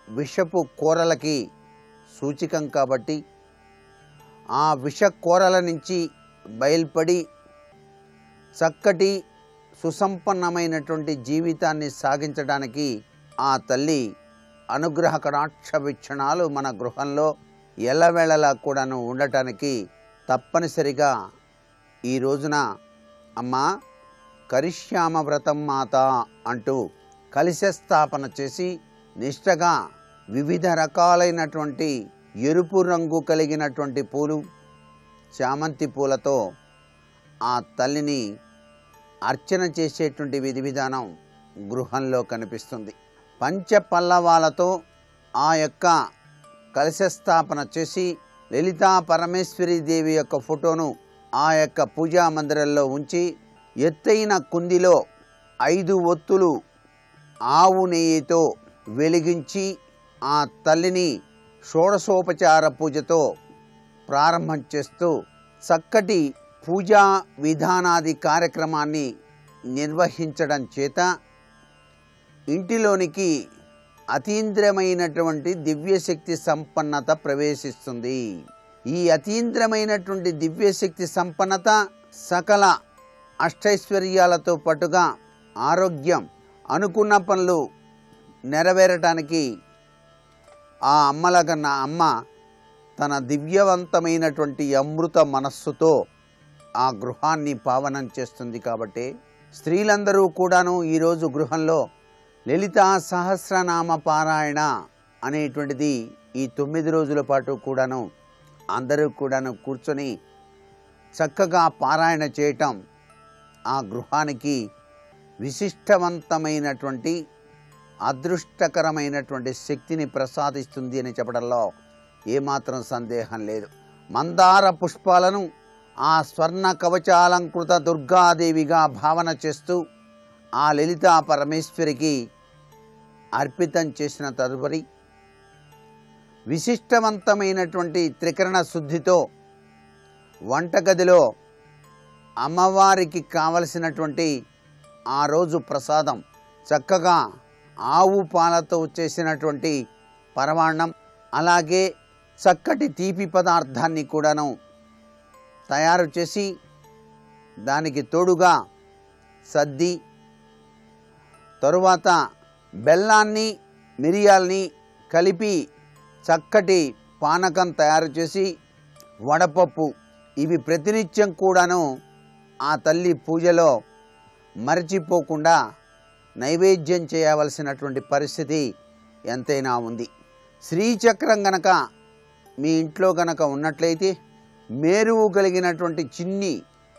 విషపు కోరలకి సూచికం కాబట్టి ఆ విష కోరల నుంచి బయల్పడి చక్కటి సుసంపన్నమైనటువంటి జీవితాన్ని సాగించడానికి ఆ తల్లి అనుగ్రహ కటాక్ష వీక్షణాలు మన గృహంలో ఎల్లవేళలా కూడాను ఉండటానికి తప్పనిసరిగా ఈ రోజున అమ్మా కరిష్యామ వ్రతం మాత అంటూ కలశ స్థాపన చేసి నిష్టగా వివిధ రకాలైనటువంటి ఎరుపు రంగు కలిగినటువంటి పూలు, చామంతి పూలతో ఆ తల్లిని అర్చన చేసేటువంటి విధి విధానం గృహంలో కనిపిస్తుంది. పంచపల్లవాలతో ఆ యొక్క కలశ స్థాపన చేసి లలితా పరమేశ్వరి దేవి యొక్క ఫోటోను ఆ యొక్క పూజా మందిరంలో ఉంచి ఎత్తైన కుందిలో 5 ఒత్తులు ఆవు నెయ్యితో వెలిగించి ఆ తల్లిని షోడశోపచార పూజతో ప్రారంభం చేస్తూ చక్కటి పూజా విధానాది కార్యక్రమాన్ని నిర్వహించడం చేత ఇంటిలోనికి అతీంద్రమైనటువంటి దివ్యశక్తి సంపన్నత ప్రవేశిస్తుంది. ఈ అతీంద్రమైనటువంటి దివ్యశక్తి సంపన్నత సకల అష్టైశ్వర్యాలతో పాటుగా ఆరోగ్యం, అనుకున్న పనులు నెరవేరటానికి ఆ అమ్మలగన్న అమ్మ తన దివ్యవంతమైనటువంటి అమృత మనస్సుతో ఆ గృహాన్ని పావనం చేస్తుంది. కాబట్టి స్త్రీలందరూ కూడాను ఈరోజు గృహంలో లలితా సహస్రనామ పారాయణ అనేటువంటిది ఈ 9 రోజుల పాటు కూడాను అందరూ కూడాను కూర్చొని చక్కగా పారాయణ చేయటం ఆ గృహానికి విశిష్టవంతమైనటువంటి అదృష్టకరమైనటువంటి శక్తిని ప్రసాదిస్తుంది అని చెప్పడంలో ఏమాత్రం సందేహం లేదు. మందార పుష్పాలను ఆ స్వర్ణ కవచాలంకృత దుర్గాదేవిగా భావన చేస్తూ ఆ లలితా పరమేశ్వరికి అర్పితం చేసిన తదుపరి విశిష్టవంతమైనటువంటి త్రికరణ శుద్ధితో వంటగదిలో అమ్మవారికి కావలసినటువంటి ఆ రోజు ప్రసాదం చక్కగా ఆవు పాలతో చేసినటువంటి పరమాన్నం, అలాగే చక్కటి తీపి పదార్థాన్ని కూడాను తయారు చేసి దానికి తోడుగా సద్ది, తరువాత బెల్లాన్ని మిరియాల్ని కలిపి చక్కటి పానకం తయారు చేసి వడపప్పు, ఇవి ప్రతినిత్యం కూడాను ఆ తల్లి పూజలో మరచిపోకుండా నైవేద్యం చేయవలసినటువంటి పరిస్థితి ఎంతైనా ఉంది. శ్రీచక్రం గనక మీ ఇంట్లో గనక ఉన్నట్లయితే, మేరువు కలిగినటువంటి చిన్ని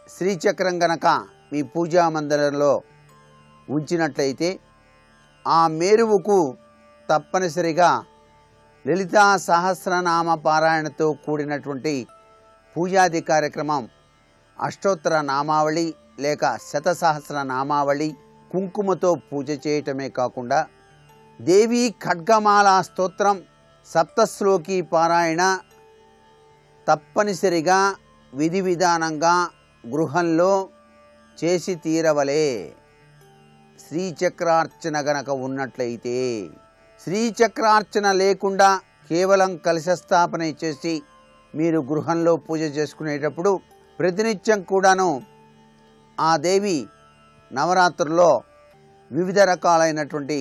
శ్రీచక్రం గనక మీ పూజా మందిరంలో ఉంచినట్లయితే ఆ మేరువుకు తప్పనిసరిగా లలితా సహస్రనామ పారాయణతో కూడినటువంటి పూజాది కార్యక్రమం, అష్టోత్తర నామావళి లేక శతసహస్ర నామావళి, కుంకుమతో పూజ చేయటమే కాకుండా దేవీ ఖడ్గమాల స్తోత్రం, సప్తశ్లోకి పారాయణ తప్పనిసరిగా విధి విధానంగా గృహంలో చేసి తీరవలే. శ్రీచక్రార్చన గనక ఉన్నట్లయితే, శ్రీచక్రార్చన లేకుండా కేవలం కలశస్థాపన చేసి మీరు గృహంలో పూజ చేసుకునేటప్పుడు ప్రతినిత్యం కూడాను ఆ దేవి నవరాత్రుల్లో వివిధ రకాలైనటువంటి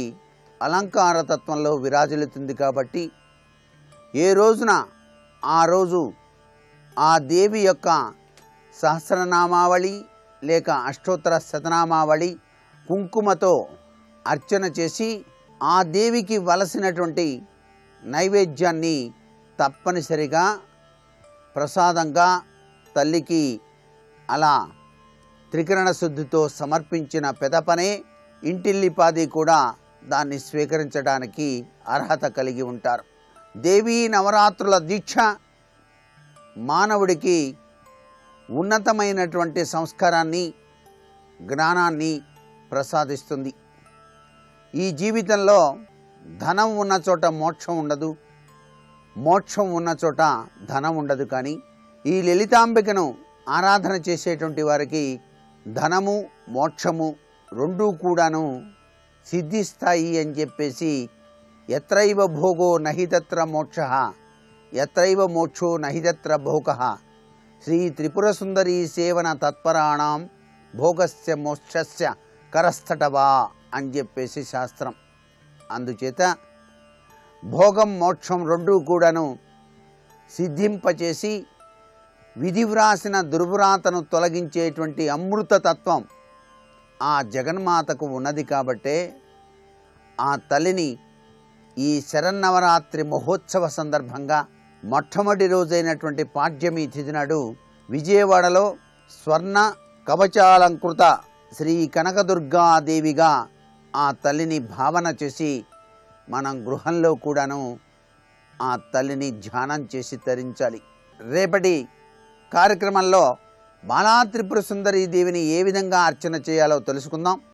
అలంకార తత్వంలో విరాజిల్లుతుంది. కాబట్టి ఏ రోజున ఆ రోజు ఆ దేవి యొక్క సహస్రనామావళి లేక అష్టోత్తర శతనామావళి కుంకుమతో అర్చన చేసి ఆ దేవికి వలసినటువంటి నైవేద్యాన్ని తప్పనిసరిగా ప్రసాదంగా తల్లికి అలా త్రికరణ శుద్ధితో సమర్పించిన పెదపనే ఇంటిల్లిపాది కూడా దాన్ని స్వీకరించడానికి అర్హత కలిగి ఉంటారు. దేవీ నవరాత్రుల దీక్ష మానవుడికి ఉన్నతమైనటువంటి సంస్కారాన్ని, జ్ఞానాన్ని ప్రసాదిస్తుంది. ఈ జీవితంలో ధనం ఉన్న చోట మోక్షం ఉండదు, మోక్షం ఉన్న చోట ధనం ఉండదు. కానీ ఈ లలితాంబికను ఆరాధన చేసేటువంటి వారికి ధనము మోక్షము రెండూ కూడాను సిద్ధిస్తాయి అని చెప్పేసి ఎత్రైవ భోగో నహితత్ర మోక్ష, ఎత్రైవ మోక్షో నహితత్ర భోగః, శ్రీ త్రిపుర సుందరీ సేవన తత్పరాణం భోగస్య మోక్షస్య కరస్థటవా అని చెప్పేసి శాస్త్రం. అందుచేత భోగం మోక్షం రెండూ కూడాను సిద్ధింపచేసి విధి వ్రాసిన దుర్వ్రాతను తొలగించేటువంటి అమృతతత్వం ఆ జగన్మాతకు ఉన్నది. కాబట్టే ఆ తల్లిని ఈ శరన్నవరాత్రి మహోత్సవ సందర్భంగా మొట్టమొదటి రోజైనటువంటి పాడ్యమి తిథి నాడు విజయవాడలో స్వర్ణ కవచాలంకృత శ్రీ కనకదుర్గాదేవిగా ఆ తల్లిని భావన చేసి మనం గృహంలో కూడాను ఆ తల్లిని ధ్యానం చేసి తరించాలి. రేపటి కార్యక్రమంలో బాలా త్రిపుర సుందరీ దేవిని ఏ విధంగా అర్చన చేయాలో తెలుసుకుందాం.